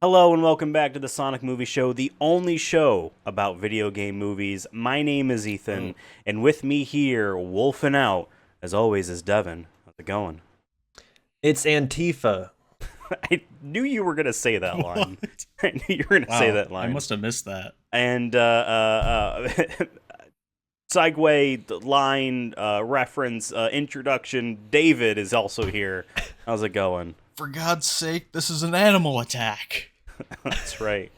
Hello and welcome back to the Sonic Movie Show, the only show about video game movies. My name is Ethan, and with me here, wolfing out, as always, is Devin. How's it going? It's Antifa. I knew you were going to say that line. What? I knew you were going to say that I line. must have missed that. And, segue, line, reference, introduction, David is also here. How's it going? For God's sake, this is an animal attack. That's right.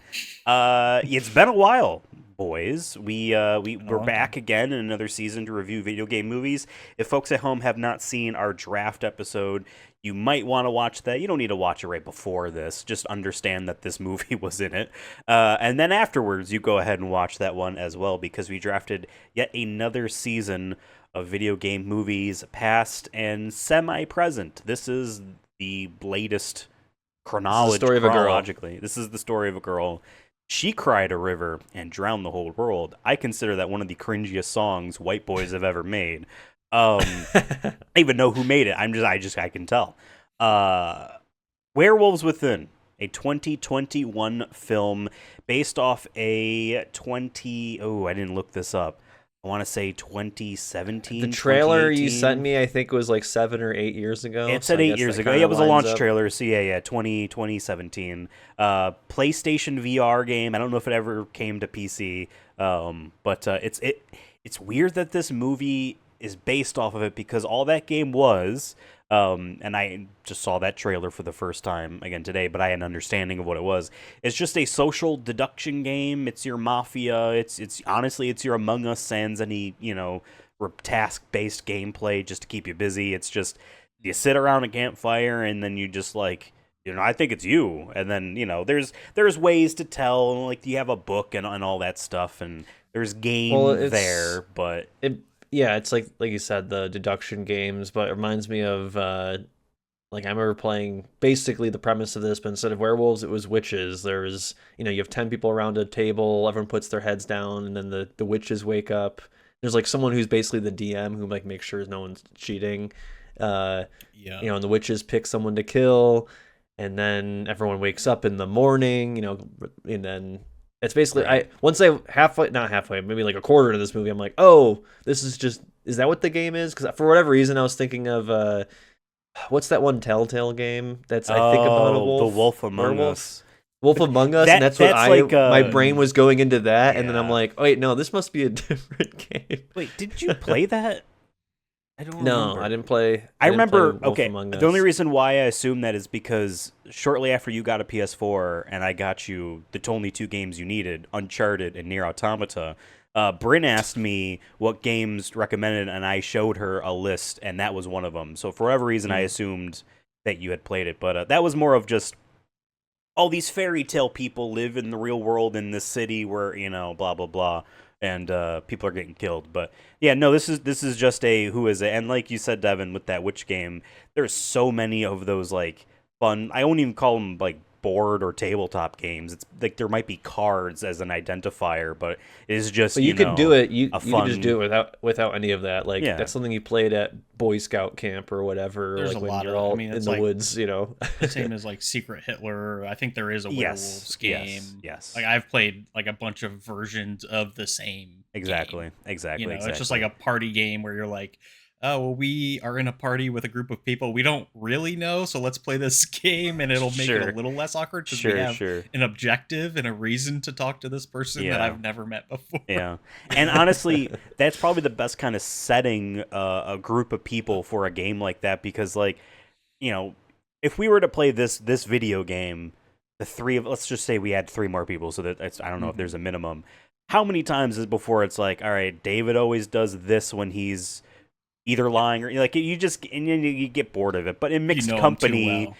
It's been a while, boys. We're back again in another season to review video game movies. If folks at home have not seen our draft episode, you might want to watch that. You don't need to watch it right before this. Just understand that this movie was in it. And then afterwards, you go ahead and watch that one as well, because we drafted yet another season of video game movies, past and semi-present. This is the latest chronologically. This is the story of a girl. She cried a river and drowned the whole world. I consider that one of the cringiest songs white boys have ever made. I even know who made it. I can tell. Werewolves Within, a 2021 film based off a I didn't look this up. I want to say 2017. The trailer you 2018. sent me, I think, was like 7 or 8 years ago. It said 8 years ago. Yeah, it was a launch trailer. So yeah, 2017. PlayStation VR game. I don't know if it ever came to PC. But it's weird that this movie is based off of it, because all that game was, and I just saw that trailer for the first time again today, but I had an understanding of what it was. It's just a social deduction game. It's your Mafia. It's honestly, it's your Among Us sans any, task-based gameplay just to keep you busy. It's just, you sit around a campfire and then you just like, I think it's you. And then, there's ways to tell, like you have a book and all that stuff, and there's game there, but yeah, it's like you said, the deduction games, but it reminds me of like I remember playing basically the premise of this, but instead of werewolves, it was witches. There's you have 10 people around a table, everyone puts their heads down, and then the witches wake up. There's like someone who's basically the DM who like makes sure no one's cheating. And the witches pick someone to kill, and then everyone wakes up in the morning, and then it's basically, right. not halfway, maybe like a quarter into this movie, I'm like, oh, is that what the game is? Because for whatever reason, I was thinking of, what's that one Telltale game that's, I think, about a wolf? The Wolf Among Us. Wolf Among Us, and that's what my brain was going into that, and then I'm like, oh, wait, no, this must be a different game. Wait, did you play that? I don't remember. I didn't play. I remember, Wolf okay, Among Us. the only reason why I assume that is because shortly after you got a PS4 and I got you the only two games you needed, Uncharted and Nier Automata, Bryn asked me what games recommended, and I showed her a list, and that was one of them. So for whatever reason, I assumed that you had played it, but that was more of just, all these fairy tale people live in the real world in this city where, blah, blah, blah. And people are getting killed, but yeah, no, this is just a who is it? And like you said, Devin, with that witch game, there's so many of those like fun. I won't even call them like board or tabletop games. It's like there might be cards as an identifier, but it is just. But you can do it. You fun... can just do it without any of that. Like that's something you played at Boy Scout camp or whatever. There's like a when lot you're of, all I mean, in the woods. The same as like Secret Hitler. I think there is a werewolves game. Yes. Like I've played like a bunch of versions of the same. Exactly. Game. Exactly. It's just like a party game where you're like, oh, well, we are in a party with a group of people we don't really know, so let's play this game, and it'll make it a little less awkward because we have an objective and a reason to talk to this person that I've never met before. Yeah, and honestly, that's probably the best kind of setting a group of people for a game like that, because, like, if we were to play this video game, the three of, let's just say we had three more people, so that I don't know if there's a minimum. How many times is before it's like, all right, David always does this when he's either lying or like you get bored of it. But in mixed company,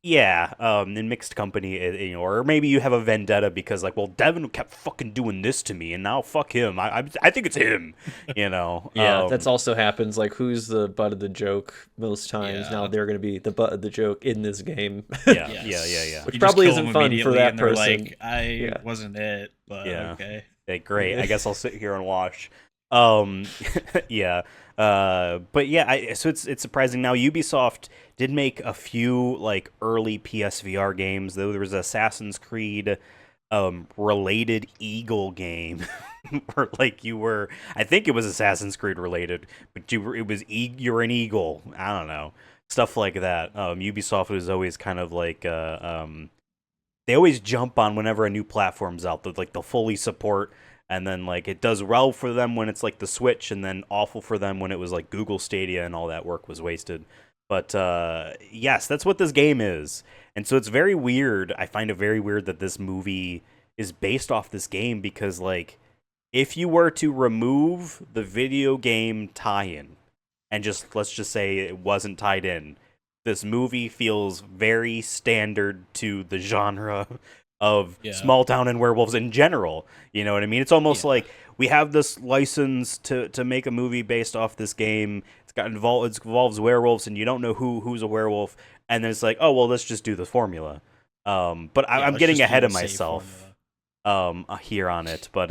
in mixed company, or maybe you have a vendetta because like, well, Devin kept fucking doing this to me, and now fuck him. I think it's him. That's also happens. Like, who's the butt of the joke most times? Now they're going to be the butt of the joke in this game. Yeah. Which probably isn't fun for that person. Like, I wasn't it, but okay. Hey, great. I guess I'll sit here and watch. Yeah. But yeah, so it's surprising. Now Ubisoft did make a few like early PSVR games. Though there was Assassin's Creed related Eagle game where like you were, I think it was Assassin's Creed related, but you're an eagle. I don't know, stuff like that. Ubisoft was always kind of like they always jump on whenever a new platform's out. Like they'll fully support, and then like it does well for them when it's like the Switch, and then awful for them when it was like Google Stadia and all that work was wasted. But yes, that's what this game is. And so it's very weird. I find it very weird that this movie is based off this game because, like, if you were to remove the video game tie-in and just let's just say it wasn't tied in, this movie feels very standard to the genre of small town and werewolves in general. You know what I mean? It's almost like we have this license to make a movie based off this game. It involves werewolves, and you don't know who's a werewolf. And then it's like, oh well, let's just do the formula. But I'm getting ahead of myself here on it. But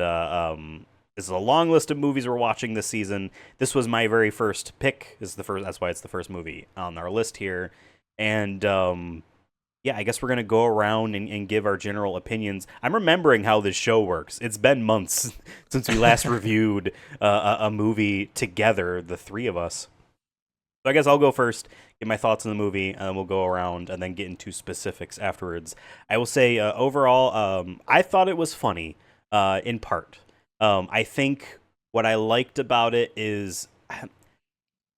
this is a long list of movies we're watching this season. This was my very first pick. That's why it's the first movie on our list here. And yeah, I guess we're gonna go around and give our general opinions. I'm remembering how this show works. It's been months since we last reviewed a movie together, the three of us. So I guess I'll go first, get my thoughts on the movie, and then we'll go around and then get into specifics afterwards. I will say, overall, I thought it was funny, in part. I think what I liked about it is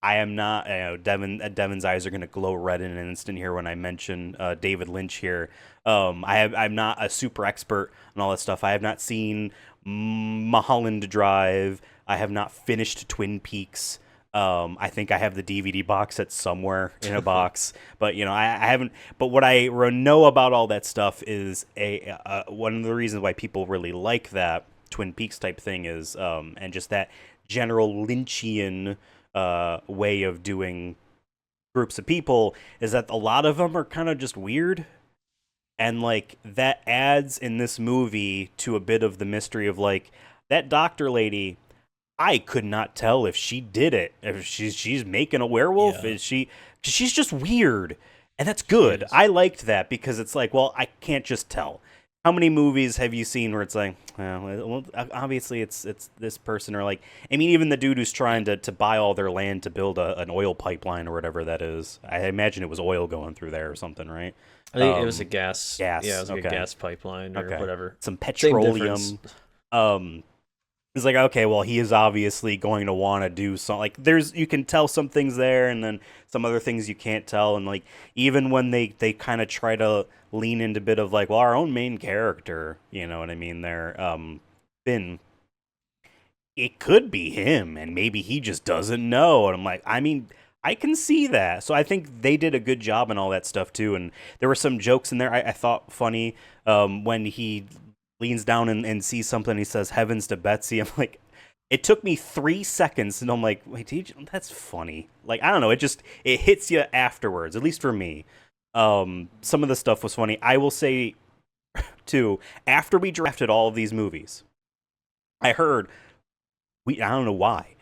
I am not, Devin's eyes are going to glow red in an instant here when I mention David Lynch here. I'm not a super expert on all that stuff. I have not seen Mulholland Drive. I have not finished Twin Peaks. I think I have the DVD box set somewhere in a box, but I haven't. But what I know about all that stuff is one of the reasons why people really like that Twin Peaks type thing is, and just that general Lynchian way of doing groups of people is that a lot of them are kind of just weird, and like that adds in this movie to a bit of the mystery of like that doctor lady. I could not tell if she did it. If she's making a werewolf, is she? She's just weird, and that's good. I liked that because it's like, well, I can't just tell. How many movies have you seen where it's like, well, obviously it's this person, or like, I mean, even the dude who's trying to buy all their land to build an oil pipeline or whatever that is. I imagine it was oil going through there or something, right? I think it was a gas. Gas. Yeah, it was like a gas pipeline or whatever. Some petroleum. It's like, okay, well, he is obviously going to want to do something. Like, you can tell some things there, and then some other things you can't tell. And like, even when they kind of try to lean into a bit of like, well, our own main character, you know what I mean? There, Finn, it could be him, and maybe he just doesn't know. And I'm like, I mean, I can see that. So I think they did a good job and all that stuff too. And there were some jokes in there I thought funny when he leans down and sees something. He says, "Heavens to Betsy." I'm like, it took me 3 seconds, and I'm like, wait, that's funny. Like, I don't know. It hits you afterwards, at least for me. Some of the stuff was funny. I will say, too, after we drafted all of these movies, I heard, I don't know why,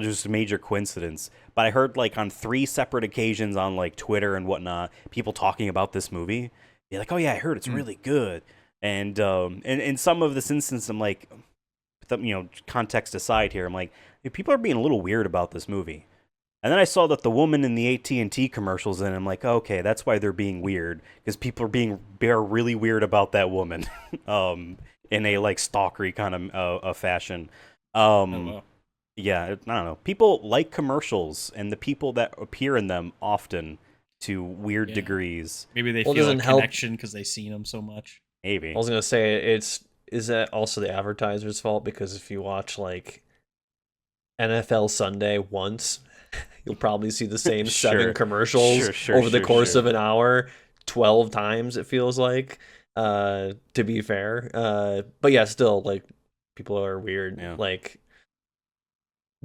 just a major coincidence, but I heard, like, on 3 separate occasions on, like, Twitter and whatnot, people talking about this movie. They're like, oh, yeah, I heard it's really good. And in some of this instance, I'm like, context aside here, I'm like, people are being a little weird about this movie. And then I saw that the woman in the AT&T commercials, and I'm like, okay, that's why they're being weird, because people are really weird about that woman, in a like stalkery kind of fashion. Yeah, I don't know. People like commercials, and the people that appear in them often to weird degrees. Maybe they feel a connection because they've seen them so much. I Maybe. was gonna say, is that also the advertiser's fault? Because if you watch like NFL Sunday once, you'll probably see the same 7 commercials over the course of an hour 12 times, it feels like, to be fair. But yeah, still, like, people are weird. Yeah. Like,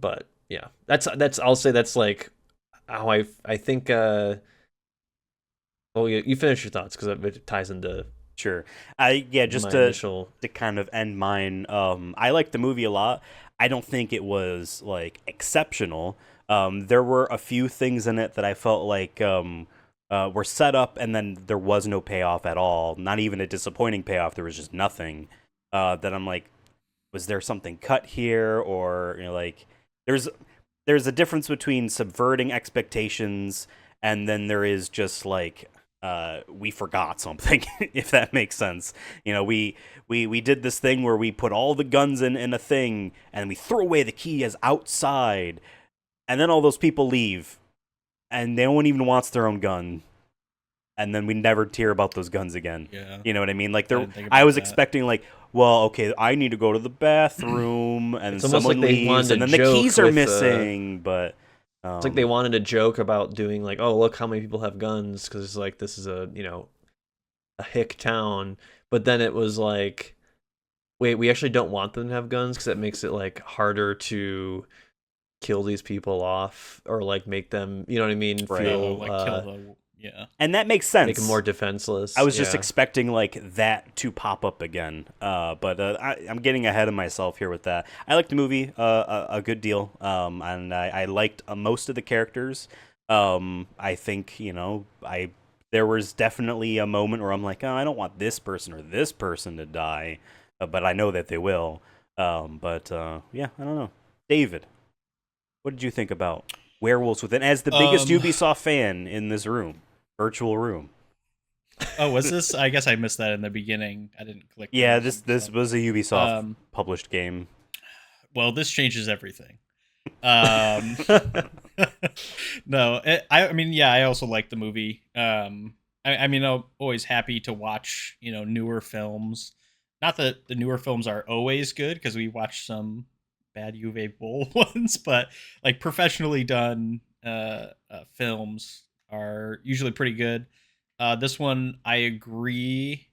but yeah, that's I'll say that's like how I think. Well, you finish your thoughts because it ties into. Sure. Just to kind of end mine, I like the movie a lot. I don't think it was like exceptional. There were a few things in it that I felt like were set up, and then there was no payoff at all. Not even a disappointing payoff. There was just nothing. That I'm like, was there something cut here, or like there's a difference between subverting expectations and then there is just like we forgot something, if that makes sense. We did this thing where we put all the guns in a thing and we throw away the key as outside, and then all those people leave and no one even wants their own gun, and then we never hear about those guns again. Yeah. You know what I mean? Like I was expecting like, well, okay, I need to go to the bathroom, and someone leaves, and then the keys are missing. But it's like they wanted a joke about doing like, oh, look how many people have guns, because it's like this is a hick town. But then it was like, wait, we actually don't want them to have guns because that makes it like harder to kill these people off, or like make them, you know what I mean, feel kill the. Yeah, and that makes sense. Make them more defenseless. I was just expecting like that to pop up again, but I'm getting ahead of myself here with that. I liked the movie a good deal, and I liked most of the characters. I think there was definitely a moment where I'm like, oh, I don't want this person or this person to die, but I know that they will. Yeah, I don't know. David, what did you think about Werewolves Within as the biggest Ubisoft fan in this virtual room? Oh, was this? I guess I missed that in the beginning. I didn't click. Yeah, this was a Ubisoft published game. Well, this changes everything. No, I mean, yeah, I also like the movie. I mean, I'm always happy to watch, newer films. Not that the newer films are always good, because we watch some bad Uwe Boll ones, but like professionally done films are usually pretty good. This one, I agree,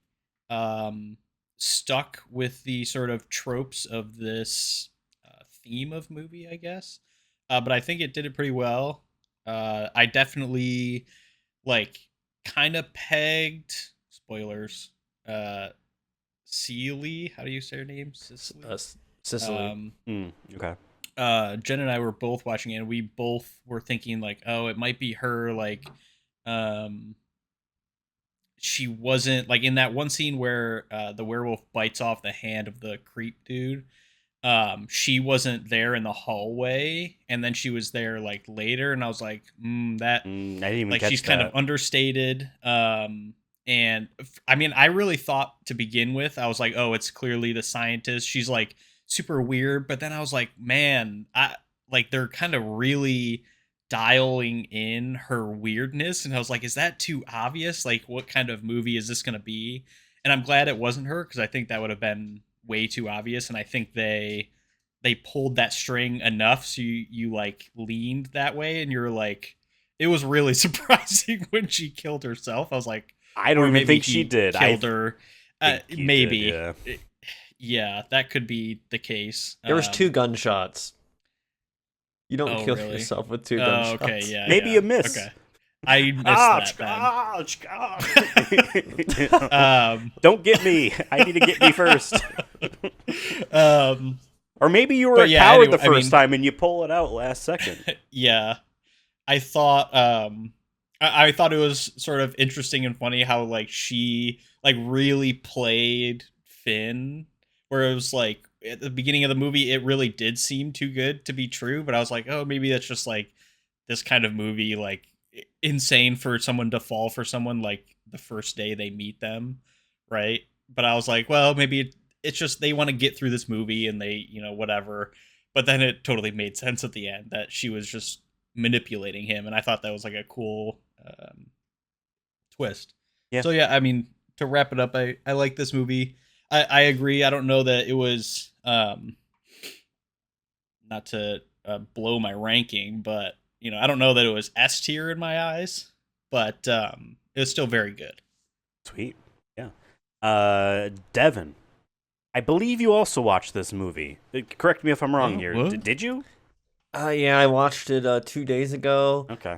stuck with the sort of tropes of this theme of movie, I guess. But I think it did it pretty well. I definitely kind of pegged, spoilers, Celie. How do you say her name? Cicely. Okay. Jen and I were both watching it, and we both were thinking like, oh, it might be her. She wasn't like in that one scene where the werewolf bites off the hand of the creep dude. She wasn't there in the hallway, and then she was there like later, and I was like, I didn't even catch she's that. kind of understated. And I mean, I really thought to begin with, I was like, oh, it's clearly the scientist. She's like super weird, but then I was like, man, they're kind of really dialing in her weirdness, and I was like, is that too obvious? Like, what kind of movie is this gonna be? And I'm glad it wasn't her, because I think that would have been way too obvious, and I think they pulled that string enough so you like leaned that way, and you're like, it was really surprising when she killed herself. I was like, I don't even think she did. Killed her. Maybe. Did, yeah. Yeah, that could be the case. There was 2 gunshots. You don't kill really? yourself with 2 gunshots. Okay, yeah. Maybe you miss. Okay. I missed that. Don't get me. I need to get me first. Or maybe you were a coward the first time and you pull it out last second. Yeah, I thought I thought it was sort of interesting and funny how like she like really played Finn, where it was like at the beginning of the movie it really did seem too good to be true, but I was like, oh, maybe that's just like this kind of movie, like insane for someone to fall for someone like the first day they meet them, right? But I was like, well, maybe it's just they want to get through this movie and they, whatever. But then it totally made sense at the end that she was just manipulating him, and I thought that was like a cool twist. Yeah. So yeah, I mean, to wrap it up, I like this movie. I agree. I don't know that it was not to blow my ranking, but I don't know that it was S tier in my eyes, but it was still very good. Sweet. Yeah. Devin, I believe you also watched this movie. Correct me if I'm wrong here. Did you? Yeah, I watched it 2 days ago. Okay.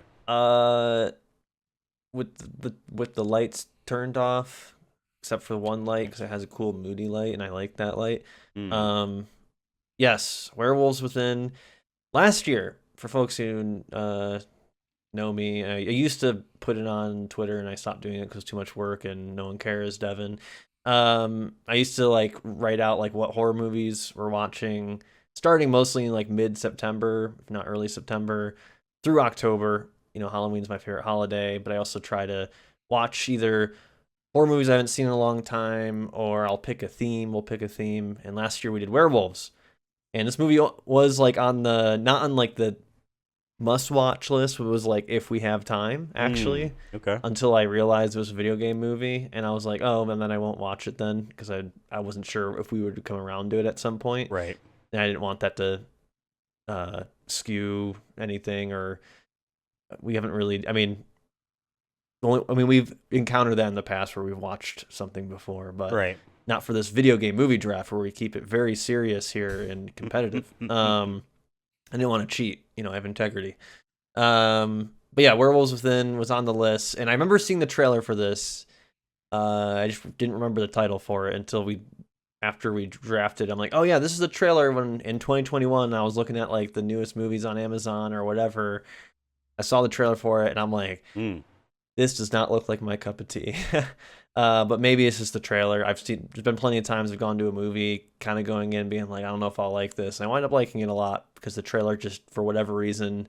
With the lights turned off, except for one light, because it has a cool moody light, and I like that light. Yes, Werewolves Within. Last year, for folks who know me, I used to put it on Twitter and I stopped doing it because too much work and no one cares, Devin. I used to like write out like what horror movies we're watching, starting mostly in like mid-September, if not early September, through October. You know, Halloween's my favorite holiday, but I also try to watch either horror movies I haven't seen in a long time, or I'll pick a theme. We'll pick a theme. And last year we did Werewolves, and this movie was like on the not on like the must watch list, but it was like if we have time actually. Okay. Until I realized it was a video game movie, and I was like, oh, and then I won't watch it then because I wasn't sure if we would come around to it at some point. Right. And I didn't want that to skew anything, or we haven't really. We've encountered that in the past where we've watched something before, but right. not for this video game movie draft where we keep it very serious here and competitive. I didn't want to cheat, I have integrity. But yeah, Werewolves Within was on the list, and I remember seeing the trailer for this. I just didn't remember the title for it until after we drafted. I'm like, oh yeah, this is the trailer when in 2021 I was looking at like the newest movies on Amazon or whatever. I saw the trailer for it and I'm like, this does not look like my cup of tea. But maybe it's just the trailer. There's been plenty of times I've gone to a movie kind of going in being like, I don't know if I'll like this. And I wind up liking it a lot because the trailer just, for whatever reason,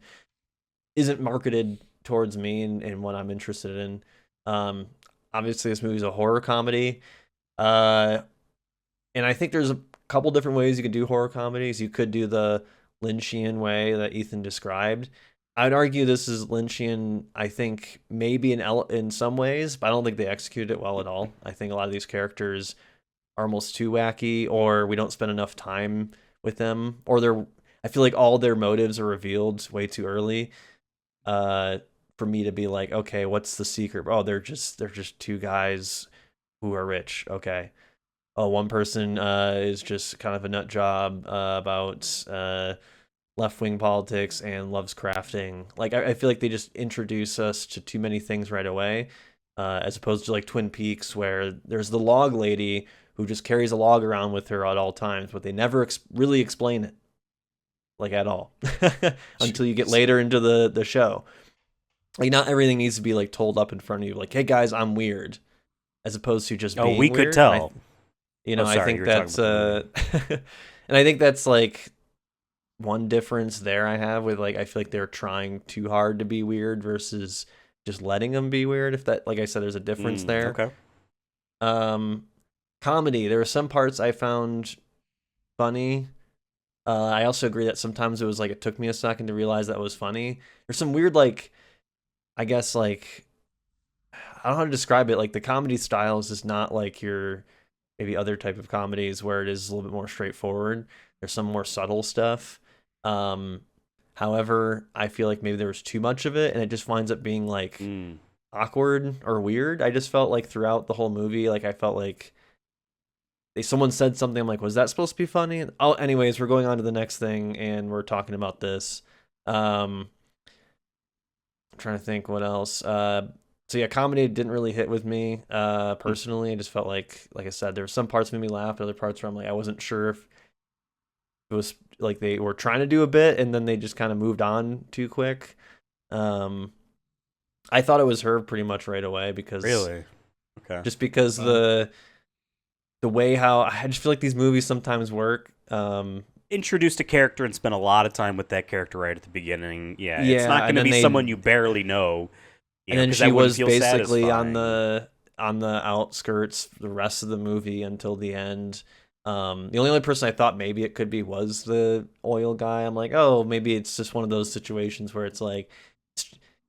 isn't marketed towards me and what I'm interested in. Obviously, this movie's a horror comedy. And I think there's a couple different ways you could do horror comedies. You could do the Lynchian way that Ethan described. I'd argue this is Lynchian, I think, maybe in some ways, but I don't think they executed it well at all. I think a lot of these characters are almost too wacky, or we don't spend enough time with them, or I feel like all their motives are revealed way too early for me to be like, okay, what's the secret? Oh, they're just two guys who are rich. Okay. Oh, one person is just kind of a nut job about left-wing politics and loves crafting. Like, I feel like they just introduce us to too many things right away, as opposed to like Twin Peaks, where there's the log lady who just carries a log around with her at all times, but they never really explain it, like, at all, until you get later into the show. Like, not everything needs to be like told up in front of you, like, hey guys, I'm weird, as opposed to just being we weird. Could tell. I think that's and I think that's like one difference there I have with, like, I feel like they're trying too hard to be weird versus just letting them be weird. If that, like I said, there's a difference there. Okay. Comedy. There were some parts I found funny. I also agree that sometimes it was like it took me a second to realize that was funny. There's some weird, like, I guess, like, I don't know how to describe it. Like, the comedy style is just not like your maybe other type of comedies where it is a little bit more straightforward. There's some more subtle stuff. However, I feel like maybe there was too much of it and it just winds up being like awkward or weird. I just felt like throughout the whole movie, like I felt like someone said something, I'm like, was that supposed to be funny? Oh, anyways, we're going on to the next thing and we're talking about this. I'm trying to think what else. So yeah, comedy didn't really hit with me personally. I just felt like I said, there were some parts made me laugh, other parts where I'm like, I wasn't sure if it was like they were trying to do a bit and then they just kind of moved on too quick. I thought it was her pretty much right away because really, okay, just because the way how I just feel like these movies sometimes work. Introduced a character and spent a lot of time with that character right at the beginning. Yeah, it's not going to be someone you barely know. And then she was basically on the outskirts the rest of the movie until the end. The only other person I thought maybe it could be was the oil guy. I'm like, oh, maybe it's just one of those situations where it's like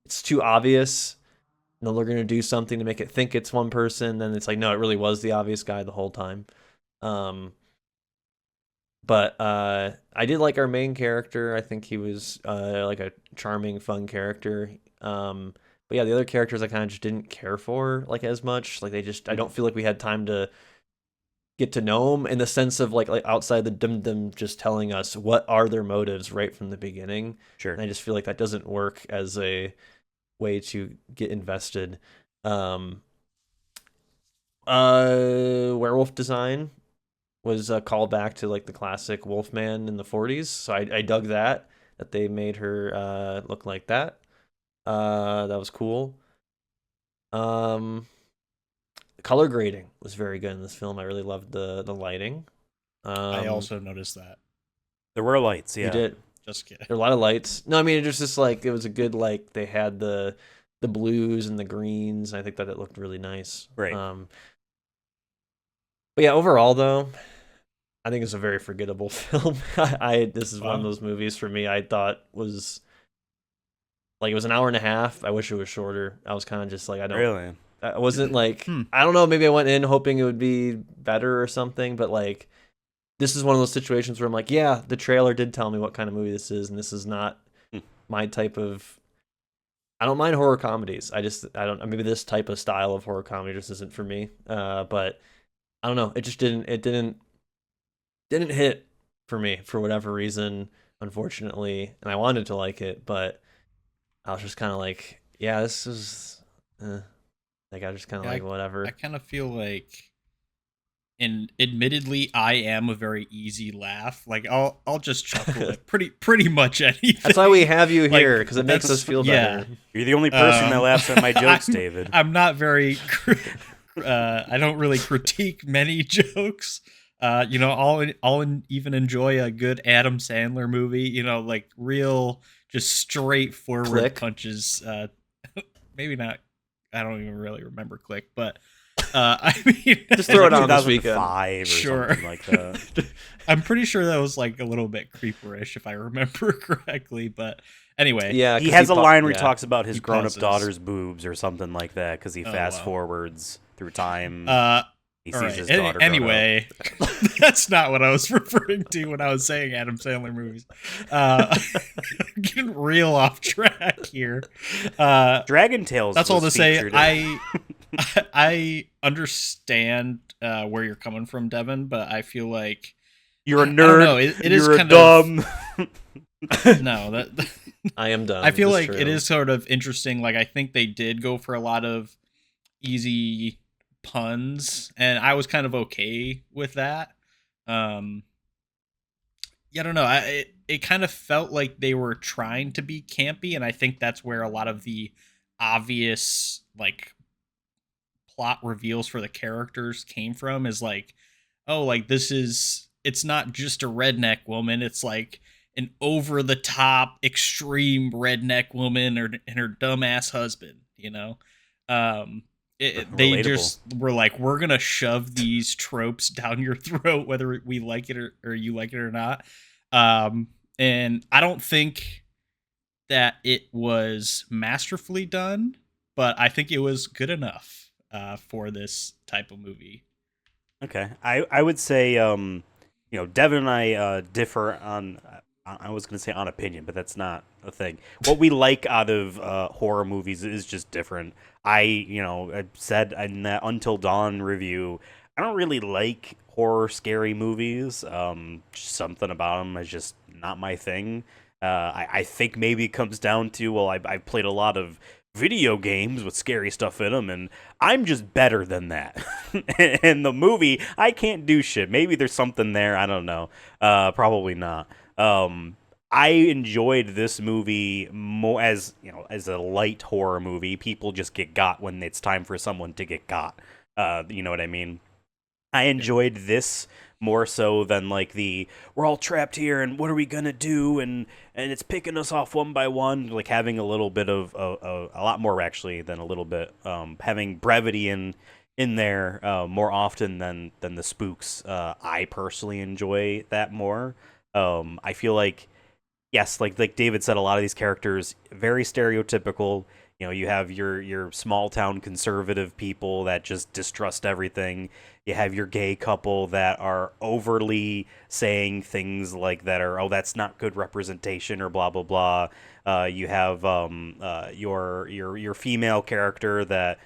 it's too obvious. No, they're gonna do something to make it think it's one person. Then it's like, no, it really was the obvious guy the whole time. But I did like our main character. I think he was like a charming, fun character. But yeah, the other characters I kind of just didn't care for like as much. Like I don't feel like we had time to get to know them in the sense of like outside them just telling us what are their motives right from the beginning. Sure. And I just feel like that doesn't work as a way to get invested. Werewolf design. was a callback to like the classic Wolfman in the 40s. So I dug that they made her look like that. That was cool. Color grading was very good in this film. I really loved the lighting. I also noticed that. There were lights, yeah. You did. Just kidding. There were a lot of lights. No, I mean, it was just like, it was a good, like, they had the blues and the greens. I think that it looked really nice. Right. But yeah, overall, though, I think it's a very forgettable film. This is one of those movies for me I thought was, like, it was an hour and a half. I wish it was shorter. I was kind of just like, Really? I wasn't like, I don't know, maybe I went in hoping it would be better or something, but like, this is one of those situations where I'm like, yeah, the trailer did tell me what kind of movie this is, and this is not my type of. I don't mind horror comedies. I don't. Maybe this type of style of horror comedy just isn't for me. But I don't know. It just didn't. It didn't hit for me for whatever reason, unfortunately. And I wanted to like it, but I was just kind of like, yeah, this is. Like I just kind of like whatever. I kind of feel like. And admittedly, I am a very easy laugh. Like I'll just chuckle at pretty much anything. That's why we have you here, because it makes us feel better. You're the only person that laughs at my jokes, David. I'm not very. I don't really critique many jokes. I'll even enjoy a good Adam Sandler movie. You know, like real, just straightforward punches. Maybe not. I don't even really remember Click, but. I mean, just throw it on this weekend. Or something like that. I'm pretty sure that was like a little bit creeperish if I remember correctly. But anyway, yeah, he has a line where he talks about his grown-up daughter's boobs or something like that because he fast forwards through time. He sees his daughter. Anyway, that's not what I was referring to when I was saying Adam Sandler movies. Getting real off track here. Dragon Tales. That's all to say. I understand where you're coming from, Devin, but I feel like you're a nerd. No, it is kind dumb. No, that I am dumb. I feel like it is sort of interesting. Like I think they did go for a lot of easy puns, and I was kind of okay with that. Yeah, I don't know. It kind of felt like they were trying to be campy, and I think that's where a lot of the obvious like plot reveals for the characters came from. Is like, oh, like it's not just a redneck woman, it's like an over the top extreme redneck woman and her dumbass husband, you know. They just were like, we're gonna shove these tropes down your throat whether we like it or you like it or not. And I don't think that it was masterfully done, but I think it was good enough for this type of movie. Okay, I would say Devin and I differ on. I was going to say on opinion, but that's not a thing. What we like out of horror movies is just different. I said in that Until Dawn review, I don't really like horror scary movies. Just something about them is just not my thing. I think maybe it comes down to, well, I've played a lot of video games with scary stuff in them, and I'm just better than that. In the movie, I can't do shit. Maybe there's something there. I don't know. Probably not. I enjoyed this movie more as a light horror movie. People just get got when it's time for someone to get got. You know what I mean? I enjoyed this more so than like we're all trapped here and what are we gonna do, and it's picking us off one by one, like having a little bit of a lot more actually than a little bit, having brevity in there more often than the spooks. I personally enjoy that more. I feel like, yes, like David said, a lot of these characters very stereotypical. You have your small town conservative people that just distrust everything. You have your gay couple that are overly saying things like that are, oh, that's not good representation or blah blah blah. You have your female character that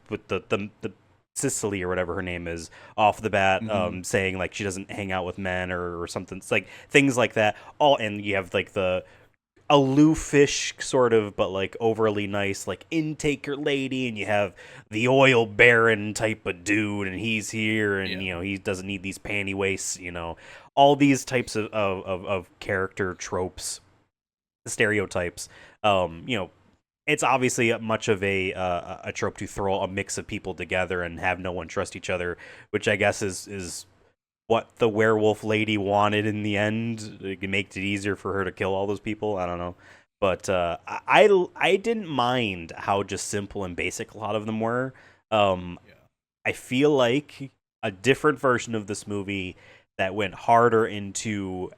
with the Cicely or whatever her name is off the bat, saying like she doesn't hang out with men or something. It's like things like that. And you have like the aloofish sort of, but like overly nice, like intaker lady, and you have the oil baron type of dude, and he's here, and he doesn't need these panty waists, all these types of character tropes, stereotypes. It's obviously much of a trope to throw a mix of people together and have no one trust each other, which I guess is what the werewolf lady wanted in the end. It makes it easier for her to kill all those people. I don't know. But I didn't mind how just simple and basic a lot of them were. I feel like a different version of this movie that went harder into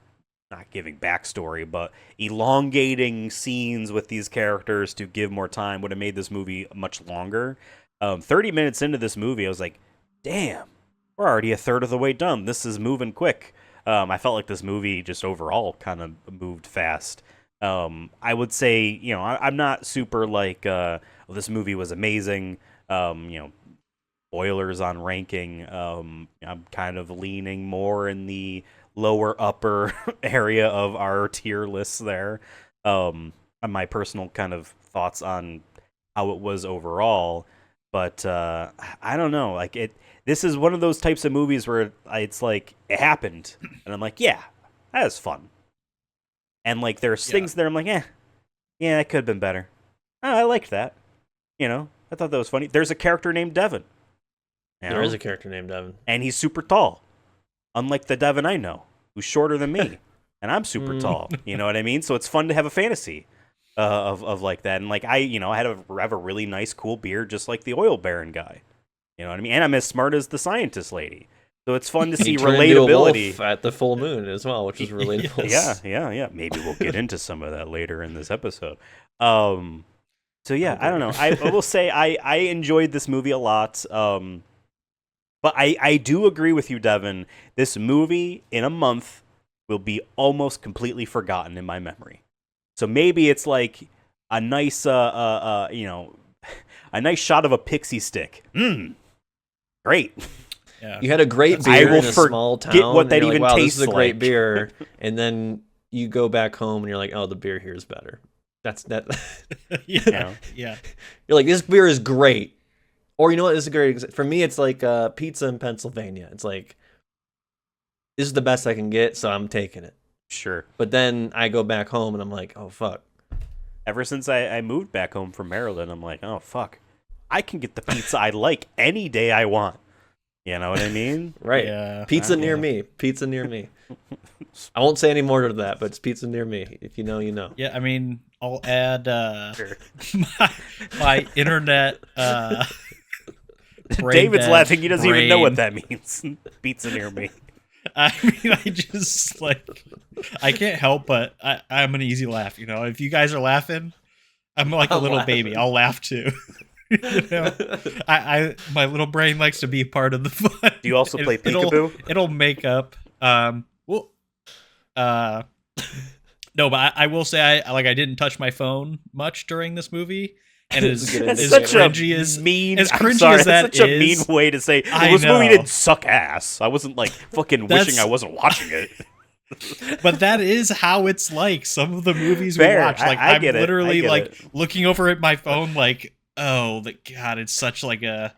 not giving backstory, but elongating scenes with these characters to give more time would have made this movie much longer. 30 minutes into this movie, I was like, damn, we're already a third of the way done. This is moving quick. I felt like this movie just overall kind of moved fast. I would say, I'm not super like, this movie was amazing. Spoilers on ranking. I'm kind of leaning more in the lower upper area of our tier lists there. My personal kind of thoughts on how it was overall. But I don't know. Like this is one of those types of movies where it's like it happened, and I'm like, yeah, that was fun. And like there's things there I'm like, yeah, that could have been better. Oh, I liked that. I thought that was funny. There's a character named Devin. There is a character named Devin, and he's super tall, unlike the Devin I know, who's shorter than me, and I'm super tall. You know what I mean? So it's fun to have a fantasy of like that, and like I had have a really nice, cool beard, just like the oil baron guy. You know what I mean? And I'm as smart as the scientist lady. So it's fun to see relatability at the full moon as well, which is relatable. Yeah. Maybe we'll get into some of that later in this episode. So yeah, I don't know. I will say I enjoyed this movie a lot. But I do agree with you, Devin. This movie in a month will be almost completely forgotten in my memory. So maybe it's like a nice a nice shot of a pixie stick. Great. Yeah. You had a great beer in a small town. What that even like, wow, tastes this is a great like. beer, and then you go back home and you're like, oh, the beer here is better. That's that. Yeah. You're like, this beer is great. Or you know what? This is a great. For me, it's like pizza in Pennsylvania. It's like, this is the best I can get, so I'm taking it. Sure. But then I go back home and I'm like, oh fuck. Ever since I moved back home from Maryland, I'm like, oh fuck, I can get the pizza I like any day I want. You know what I mean? Right. Yeah. Pizza near me. Pizza near me. I won't say any more to that, but it's pizza near me. If you know, you know. Yeah, I mean, I'll add my internet. David's laughing. He doesn't even know what that means. Pizza near me. I mean, I just like I can't help but I'm an easy laugh. If you guys are laughing, I'm like a little baby. I'll laugh too. I my little brain likes to be part of the fun. Do you also play peekaboo? It'll make up. No, but I will say I didn't touch my phone much during this movie, and as cringy as mean as that such a mean way to say this movie didn't suck ass. I wasn't like fucking wishing I wasn't watching it. But that is how it's like some of the movies we watch. Like I'm literally like looking over at my phone like, oh, God, it's such like a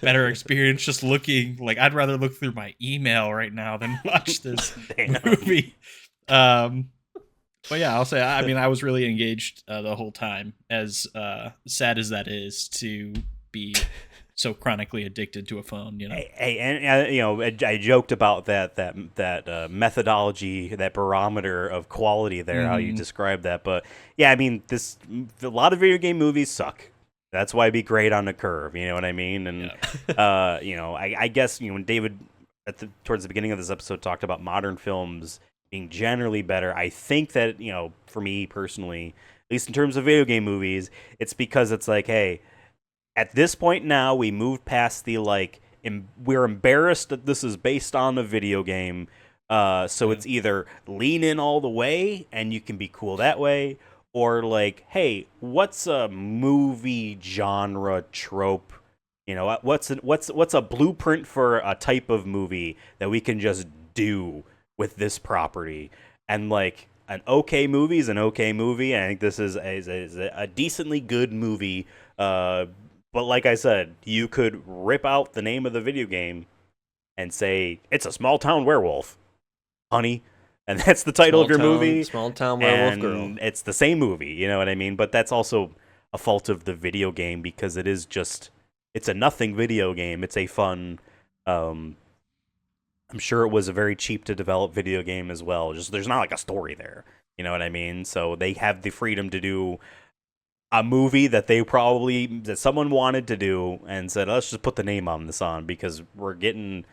better experience just looking. Like I'd rather look through my email right now than watch this movie. But yeah, I'll say, I mean, I was really engaged the whole time, as sad as that is to be so chronically addicted to a phone, Hey, and I joked about that methodology, that barometer of quality there, how you described that. But yeah, I mean, a lot of video game movies suck. That's why it'd be great on a curve, you know what I mean? And I guess when David towards the beginning of this episode talked about modern films being generally better, I think that for me personally, at least in terms of video game movies, it's because it's like, hey, at this point now we moved past the we're embarrassed that this is based on a video game, so it's either lean in all the way and you can be cool that way, or like, hey, what's a movie genre trope? What's a blueprint for a type of movie that we can just do with this property? And like, an okay movie is an okay movie. I think this is a decently good movie. But like I said, you could rip out the name of the video game and say it's a small town werewolf, honey, and that's the title of your movie. Small town werewolf girl. It's the same movie, you know what I mean? But that's also a fault of the video game because it's a nothing video game. It's a fun. I'm sure it was a very cheap to develop video game as well. Just there's not like a story there, you know what I mean? So they have the freedom to do a movie that someone wanted to do and said, let's just put the name on this on because we're getting,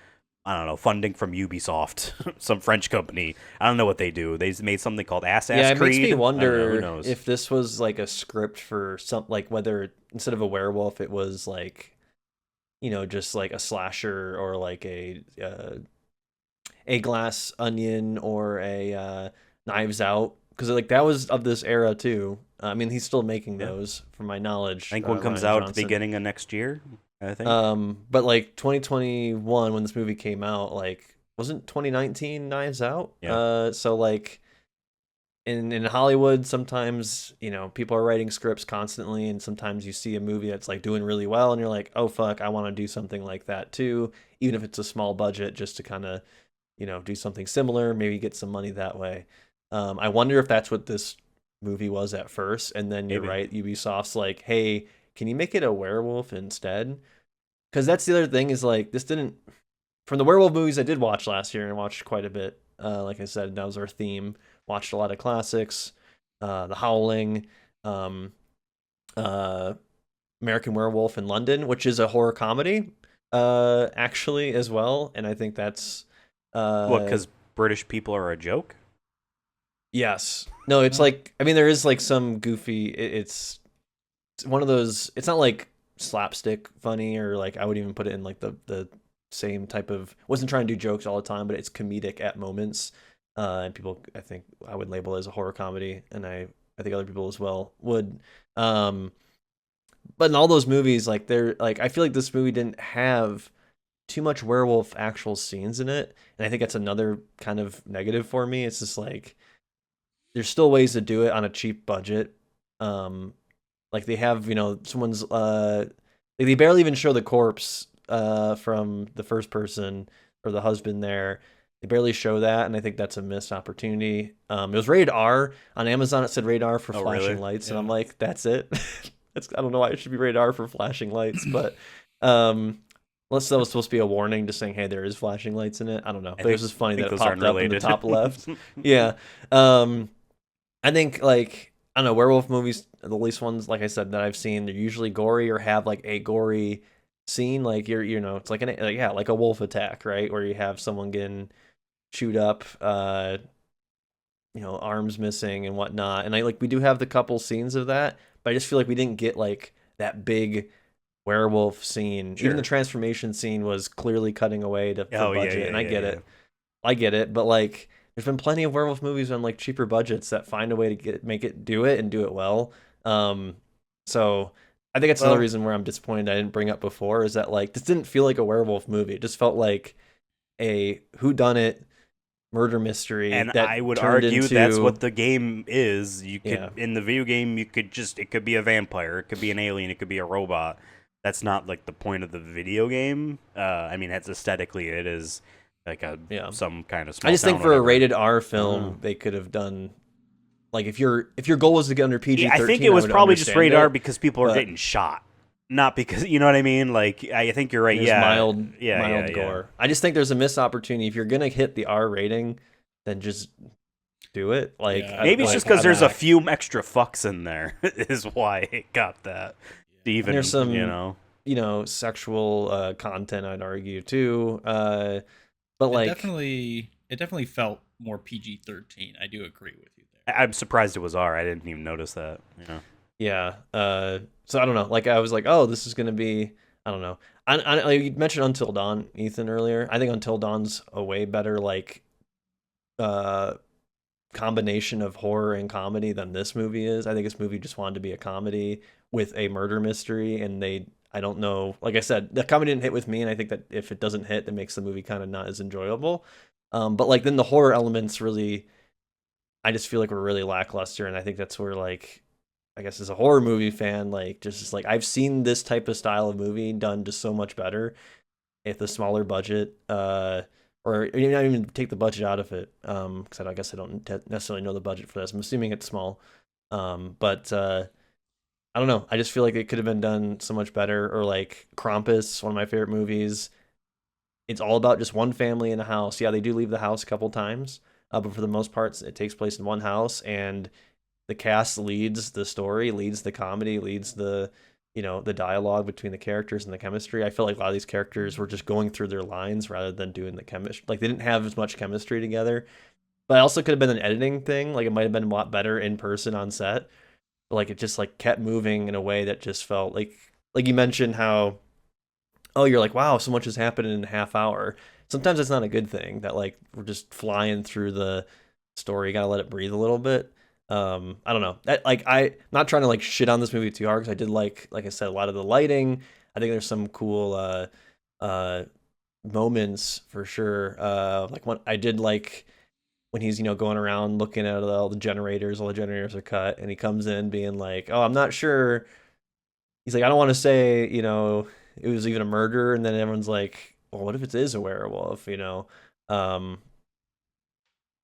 I don't know, funding from Ubisoft, some French company. I don't know what they do. They made something called Assassin's Creed. Yeah, it makes me wonder if this was like a script for like whether instead of a werewolf, it was like, just like a slasher or like a Glass Onion or a Knives Out, because like that was of this era too. I mean, he's still making those, from my knowledge. I think one comes out at the beginning of next year, I think. But like 2021, when this movie came out, like wasn't 2019 Knives Out? Yeah. So like in Hollywood, sometimes people are writing scripts constantly, and sometimes you see a movie that's like doing really well, and you're like, oh fuck, I want to do something like that too, even if it's a small budget, just to kind of do something similar, maybe get some money that way. I wonder if that's what this movie was at first, and then you're right, Ubisoft's like, hey, can you make it a werewolf instead? Because that's the other thing is like, this didn't, from the werewolf movies I did watch last year and watched quite a bit, like I said, that was our theme, watched a lot of classics, The Howling, American Werewolf in London, which is a horror comedy actually as well, and I think that's what, because British people are a joke? Yes. No, it's like, I mean, there is like some goofy, it's one of those, it's not like slapstick funny, or like I would even put it in like the same type of, wasn't trying to do jokes all the time, but it's comedic at moments. And people, I think I would label it as a horror comedy, and I think other people as well would. But in all those movies, like they're like, I feel like this movie didn't have too much werewolf actual scenes in it, and I think that's another kind of negative for me. It's just like, there's still ways to do it on a cheap budget. Like they have, someone's they barely even show the corpse from the first person or the husband there. They barely show that, and I think that's a missed opportunity. It was rated R on Amazon. It said rated R for flashing lights, and I'm like, that's it. I don't know why it should be rated R for flashing lights, but unless that was supposed to be a warning, just saying, hey, there is flashing lights in it. I don't know, but it was just funny that it popped up in the top left. Yeah. I think, like, I don't know, werewolf movies, the least ones, like I said, that I've seen, they're usually gory or have like a gory scene. Like it's like like a wolf attack, right? Where you have someone getting chewed up, arms missing and whatnot. And we do have the couple scenes of that, but I just feel like we didn't get like that big werewolf scene. Sure. Even the transformation scene was clearly cutting away to budget, and I get it, but like, there's been plenty of werewolf movies on like cheaper budgets that find a way to make it do it well. So I think that's another reason where I'm disappointed I didn't bring up before, is that like this didn't feel like a werewolf movie. It just felt like a whodunit murder mystery. And I would argue that's what the game is. You could in the video game, it could be a vampire, it could be an alien, it could be a robot. That's not like the point of the video game. I mean, it's aesthetically, it is like some kind of small I just think for whatever. A rated R film, they could have done, like, if your goal was to get under PG-13, I think it was probably just rated R because people are getting shot, not because, you know what I mean. Like, I think you're right. Mild gore. I just think there's a missed opportunity. If you're gonna hit the R rating, then just do it. Like, maybe it's just because there's a few extra fucks in there is why it got that. Even there's some sexual content, I'd argue too. But like, it definitely felt more PG-13. I do agree with you there. I'm surprised it was R. I didn't even notice that. Yeah. So I don't know. Like, I was like, oh, this is gonna be, I don't know. Like, you mentioned Until Dawn, Ethan, earlier. I think Until Dawn's a way better like combination of horror and comedy than this movie is. I think this movie just wanted to be a comedy with a murder mystery, and I don't know, like I said, the comedy didn't hit with me, and I think that if it doesn't hit, that makes the movie kind of not as enjoyable. But like, then the horror elements really I just feel like we're really lackluster, and I think that's where, like, I guess as a horror movie fan, like, just like I've seen this type of style of movie done just so much better if the smaller budget, or you not even take the budget out of it, because I guess I don't necessarily know the budget for this. I'm assuming it's small, but I don't know. I just feel like it could have been done so much better. Or like Krampus, one of my favorite movies. It's all about just one family in a house. Yeah, they do leave the house a couple times, but for the most part, it takes place in one house, and the cast leads the story, leads the comedy, leads the the dialogue between the characters and the chemistry. I feel like a lot of these characters were just going through their lines rather than doing the chemistry. Like they didn't have as much chemistry together. But it also could have been an editing thing. Like it might have been a lot better in person on set. But like it just like kept moving in a way that just felt like you mentioned how, oh, you're like, wow, so much has happened in a half hour. Sometimes it's not a good thing that like we're just flying through the story. You gotta let it breathe a little bit. I don't know. I'm not trying to like shit on this movie too hard because I did like I said, a lot of the lighting. I think there's some cool moments for sure. Like when I did like when he's going around looking at all the generators. All the generators are cut, and he comes in being like, "Oh, I'm not sure." He's like, "I don't want to say it was even a murder," and then everyone's like, "Well, what if it is a werewolf?" Um,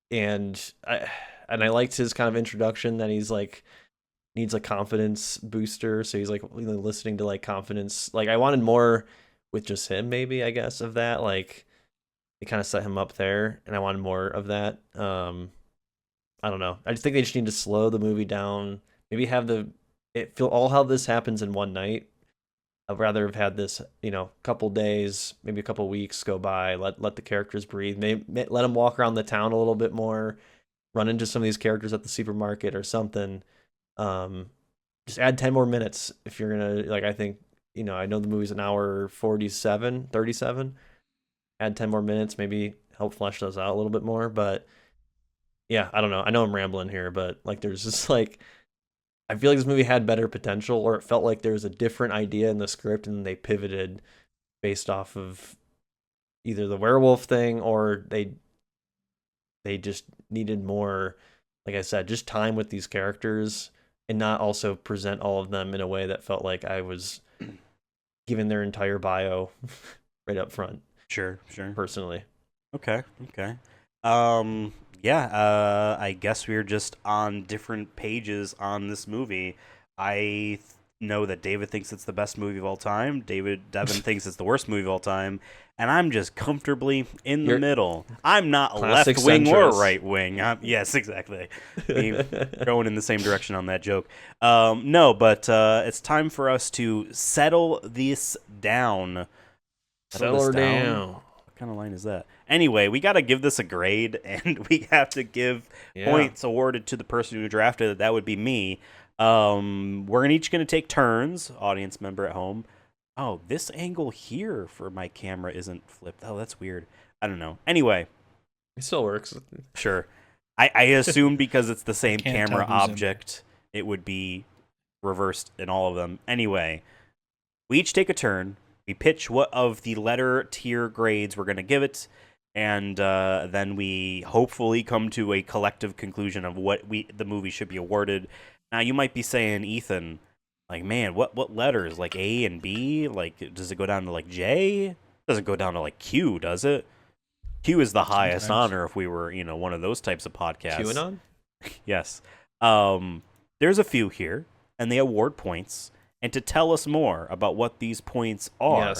and I liked his kind of introduction that he's like needs a confidence booster, so he's like listening to like confidence. Like I wanted more with just him, maybe I guess of that. Like they kind of set him up there, and I wanted more of that. I don't know. I just think they just need to slow the movie down. Maybe have all how this happens in one night. I'd rather have had this, couple days, maybe a couple weeks go by. Let the characters breathe. Maybe let them walk around the town a little bit more. Run into some of these characters at the supermarket or something. Just add 10 more minutes if you're gonna like. I think I know the movie's an hour 37. Add 10 more minutes, maybe help flesh those out a little bit more. But yeah, I don't know. I know I'm rambling here, but like there's just like I feel like this movie had better potential, or it felt like there was a different idea in the script and they pivoted based off of either the werewolf thing or they just needed more, like I said, just time with these characters and not also present all of them in a way that felt like I was giving their entire bio right up front. Sure. Personally. Okay. Yeah, I guess we're just on different pages on this movie. I know that David thinks it's the best movie of all time. Devin thinks it's the worst movie of all time. And I'm just comfortably in the middle. I'm not left wing or right wing. Yes, exactly. Going in the same direction on that joke. No, but it's time for us to settle this down. Settle her down. What kind of line is that? Anyway, we got to give this a grade, and we have to give points awarded to the person who drafted it. That would be me. We're each going to take turns, audience member at home. Oh, this angle here for my camera isn't flipped. Oh, that's weird. I don't know. Anyway. It still works. Sure. I assume because it's the same camera object, it would be reversed in all of them. Anyway, we each take a turn. We pitch what of the letter tier grades we're going to give it, and then we hopefully come to a collective conclusion of what the movie should be awarded. Now, you might be saying, Ethan, like, man, what letters? Like A and B? Like, does it go down to like J? It doesn't go down to like Q, does it? Q is the highest honor if we were, one of those types of podcasts. QAnon? Yes. There's a few here, and they award points. And to tell us more about what these points are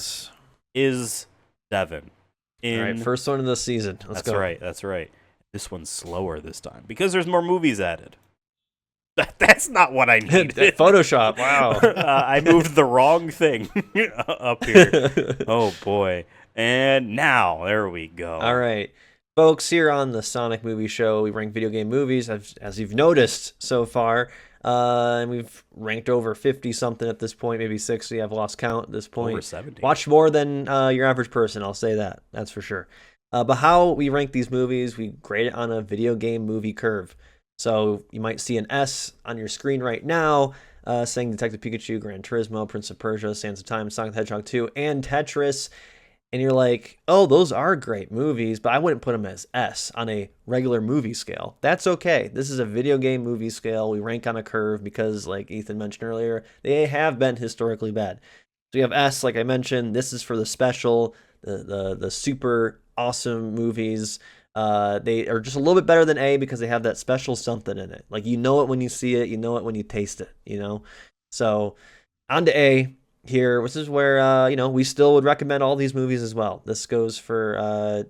is Devin. All right, first one of the season. Let's go. That's right. This one's slower this time because there's more movies added. That's not what I needed. Photoshop. Wow. I moved the wrong thing up here. Oh, boy. And now, there we go. All right. Folks, here on the Sonic Movie Show, we rank video game movies, as you've noticed so far. And we've ranked over 50-something at this point, maybe 60. I've lost count at this point. Over 70. Watch more than your average person, I'll say that. That's for sure. But how we rank these movies, we grade it on a video game movie curve. So you might see an S on your screen right now saying Detective Pikachu, Gran Turismo, Prince of Persia, Sands of Time, Sonic the Hedgehog 2, and Tetris. and you're like, oh, those are great movies, but I wouldn't put them as S on a regular movie scale. That's okay. This is a video game movie scale. We rank on a curve because, like Ethan mentioned earlier, they have been historically bad. So you have S, like I mentioned. This is for the special, the super awesome movies. They are just a little bit better than A because they have that special something in it. Like, you know it when you see it, you know it when you taste it, you know? So on to A here, which is where, we still would recommend all these movies as well. This goes for,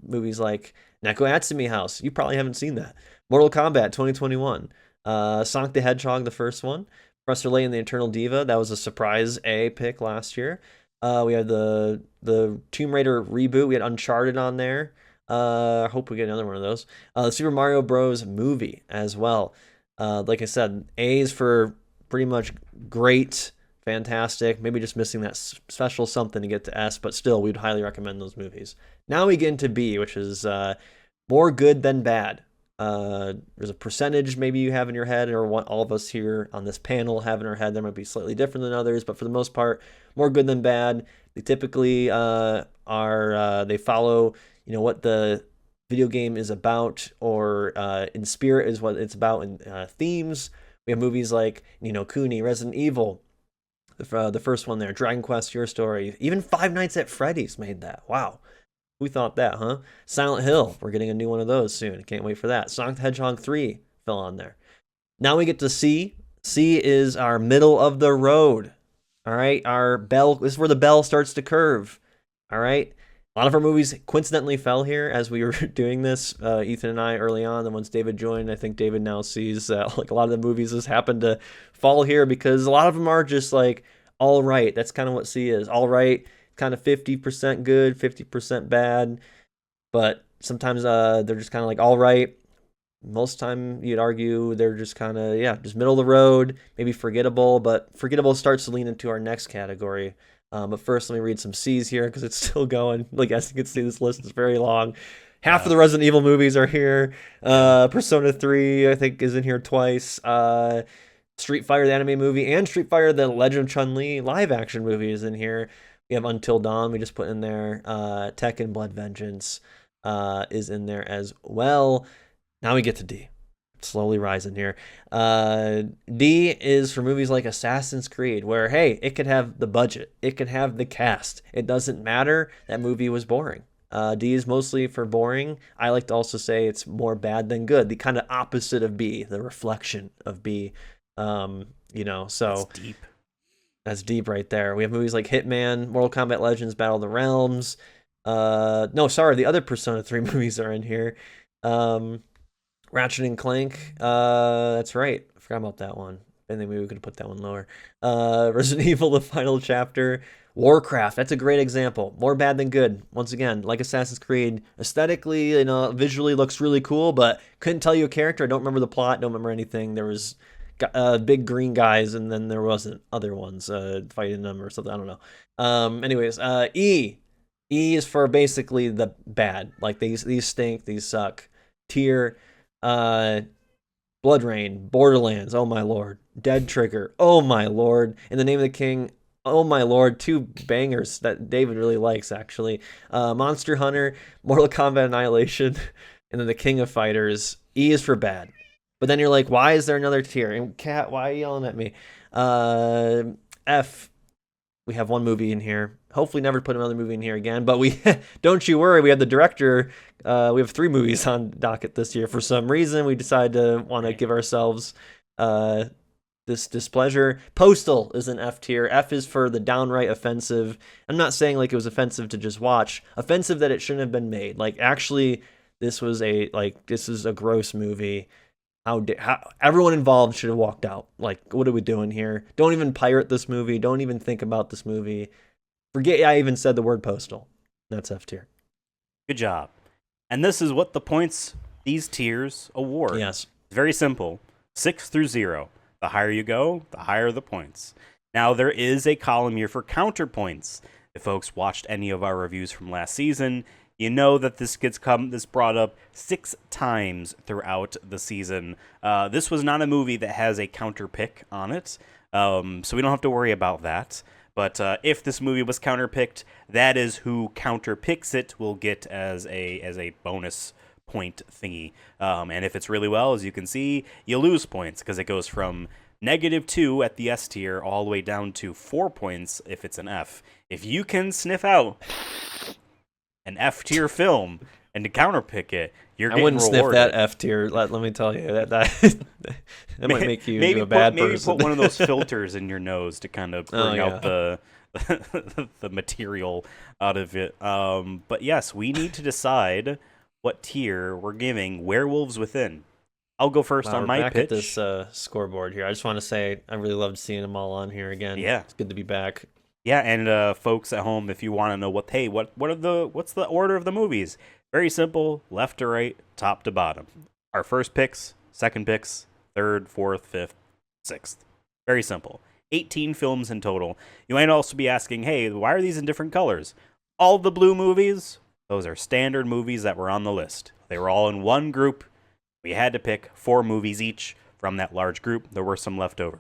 movies like Neko Atsumi House. You probably haven't seen that. Mortal Kombat 2021. Sonic the Hedgehog, the first one. Professor Layton and the Eternal Diva. That was a surprise A pick last year. We had the Tomb Raider reboot. We had Uncharted on there. I hope we get another one of those. The Super Mario Bros. Movie as well. Like I said, A is for pretty much great, fantastic, maybe just missing that special something to get to S, but still, we'd highly recommend those movies. Now we get into B, which is more good than bad. There's a percentage maybe you have in your head, or what all of us here on this panel have in our head. There might be slightly different than others, but for the most part, more good than bad. They typically they follow, what the video game is about, or in spirit is what it's about in themes. We have movies like Ni no Kuni, Resident Evil, the first one there, Dragon Quest, Your Story, even Five Nights at Freddy's made that. Wow. Who thought that, huh? Silent Hill, we're getting a new one of those soon. Can't wait for that. Sonic the Hedgehog 3 fell on there. Now we get to C. C is our middle of the road. All right, our bell, this is where the bell starts to curve. All right. A lot of our movies coincidentally fell here as we were doing this, Ethan and I, early on. And once David joined, I think David now sees like a lot of the movies just happen to fall here because a lot of them are just like, all right. That's kind of what C is. All right, kind of 50% good, 50% bad. But sometimes they're just kind of like, all right. Most time you'd argue they're just kind of, just middle of the road, maybe forgettable. But forgettable starts to lean into our next category. But first, let me read some C's here because it's still going. Like, as you can see, this list is very long. Half of the Resident Evil movies are here. Persona 3, I think, is in here twice. Street Fighter, the anime movie, and Street Fighter, the Legend of Chun-Li live-action movie is in here. We have Until Dawn, we just put in there. Tekken Blood Vengeance is in there as well. Now we get to D. Slowly rising here. D is for movies like Assassin's Creed, where, hey, it could have the budget. It could have the cast. It doesn't matter. That movie was boring. D is mostly for boring. I like to also say it's more bad than good. The kind of opposite of B, the reflection of B. So that's deep. That's deep right there. We have movies like Hitman, Mortal Kombat Legends, Battle of the Realms. The other Persona 3 movies are in here. Ratchet and Clank. That's right. I forgot about that one. I think maybe we could put that one lower. Resident Evil, the final chapter. Warcraft. That's a great example. More bad than good. Once again, like Assassin's Creed, aesthetically, visually looks really cool, but couldn't tell you a character. I don't remember the plot. Don't remember anything. There was big green guys, and then there wasn't other ones fighting them or something. I don't know. E. E is for basically the bad. Like these stink. These suck. Tier. Blood Rain, Borderlands, oh my lord, Dead Trigger, oh my lord, In the Name of the King, oh my lord, two bangers that David really likes actually. Monster Hunter, Mortal Kombat Annihilation, and then the King of Fighters. E is for bad. But then you're like, why is there another tier? And Kat, why are you yelling at me? F, we have one movie in here. Hopefully never put another movie in here again. But we don't you worry, we have the director. We have 3 movies on docket this year. For some reason, we decided to want to give ourselves this displeasure. Postal is an F tier. F is for the downright offensive. I'm not saying like it was offensive to just watch. Offensive that it shouldn't have been made. Like actually, this is a gross movie. How everyone involved should have walked out. Like, what are we doing here? Don't even pirate this movie. Don't even think about this movie. Forget I even said the word postal. That's F tier. Good job. And this is what the points these tiers award. Yes. Very simple. 6 through 0. The higher you go, the higher the points. Now, there is a column here for counterpoints. If folks watched any of our reviews from last season, you know that this brought up 6 times throughout the season. This was not a movie that has a counter pick on it, so we don't have to worry about that. But if this movie was counterpicked, that is who counterpicks it will get as a bonus point thingy. And if it's really well, as you can see, you lose points because it goes from -2 at the S tier all the way down to 4 points if it's an F. If you can sniff out an F tier film and to counterpick it, you're getting rewarded. I wouldn't sniff that F tier. Let me tell you that might make you into a bad person. Maybe put one of those filters in your nose to kind of bring out the the material out of it. But yes, we need to decide what tier we're giving Werewolves Within. I'll go first on my pitch. At this scoreboard here. I just want to say I really loved seeing them all on here again. Yeah, it's good to be back. Yeah, and folks at home, if you want to know what's the order of the movies? Very simple, left to right, top to bottom. Our first picks, second picks, third, fourth, fifth, sixth. Very simple. 18 films in total. You might also be asking, hey, why are these in different colors? All the blue movies, those are standard movies that were on the list. They were all in one group. We had to pick 4 movies each from that large group. There were some left over.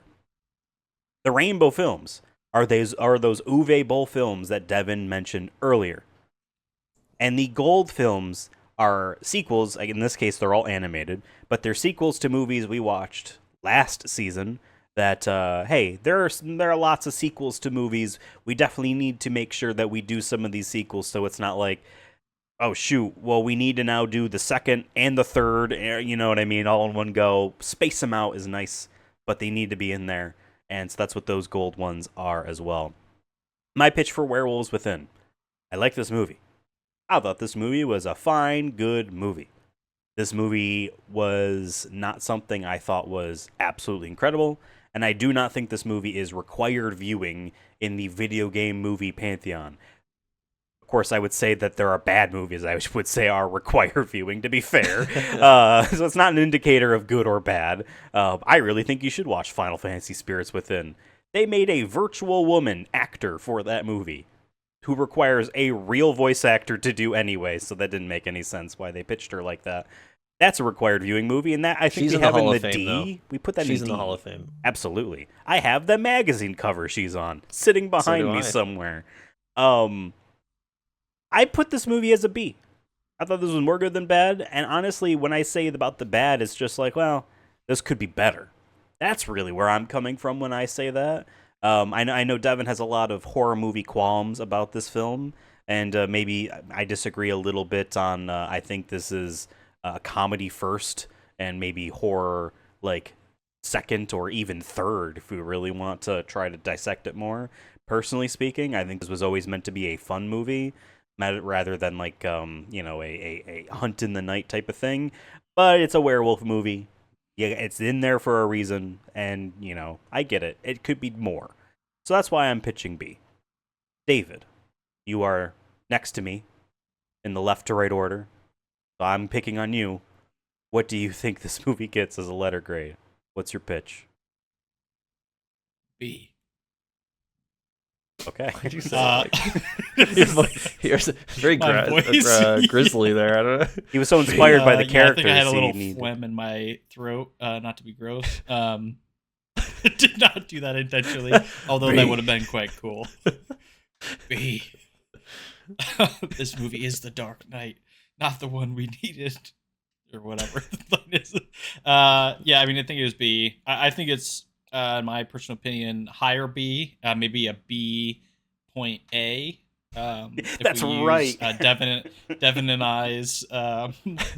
The rainbow films are those Uwe Boll films that Devin mentioned earlier. And the gold films are sequels. In this case, they're all animated, but they're sequels to movies we watched last season that, hey, there are lots of sequels to movies. We definitely need to make sure that we do some of these sequels so it's not like, oh, shoot, well, we need to now do the second and the third, you know what I mean, all in one go. Space them out is nice, but they need to be in there. And so that's what those gold ones are as well. My pitch for Werewolves Within. I like this movie. I thought this movie was a fine, good movie. This movie was not something I thought was absolutely incredible, and I do not think this movie is required viewing in the video game movie pantheon. Of course, I would say that there are bad movies I would say are required viewing, to be fair. So it's not an indicator of good or bad. I really think you should watch Final Fantasy Spirits Within. They made a virtual woman actor for that movie who requires a real voice actor to do anyway, so that didn't make any sense why they pitched her like that. That's a required viewing movie, and that I think we have in the D. We put that in the D. She's in the Hall of Fame. Absolutely. I have the magazine cover she's on, sitting behind me somewhere. I put this movie as a B. I thought this was more good than bad, and honestly, when I say about the bad, it's just like, well, this could be better. That's really where I'm coming from when I say that. I know Devin has a lot of horror movie qualms about this film, and maybe I disagree a little bit on, I think this is a comedy first, and maybe horror, like, second or even third, if we really want to try to dissect it more. Personally speaking, I think this was always meant to be a fun movie, rather than like a hunt in the night type of thing. But it's a werewolf movie. Yeah, it's in there for a reason, and I get it. It could be more. So that's why I'm pitching B. David, you are next to me in the left to right order. So I'm picking on you. What do you think this movie gets as a letter grade? What's your pitch? B. Okay. Why'd you say here's very grizzly there. I don't know. He was so inspired by the characters. I think I had a little phlegm in my throat. Not to be gross. Did not do that intentionally. Although that would have been quite cool. B. This movie is the Dark Knight, not the one we needed, or whatever the line is. Yeah, I mean, I think it was B. I think it's, in my personal opinion, higher B, maybe a B point A. That's right. Devin and I's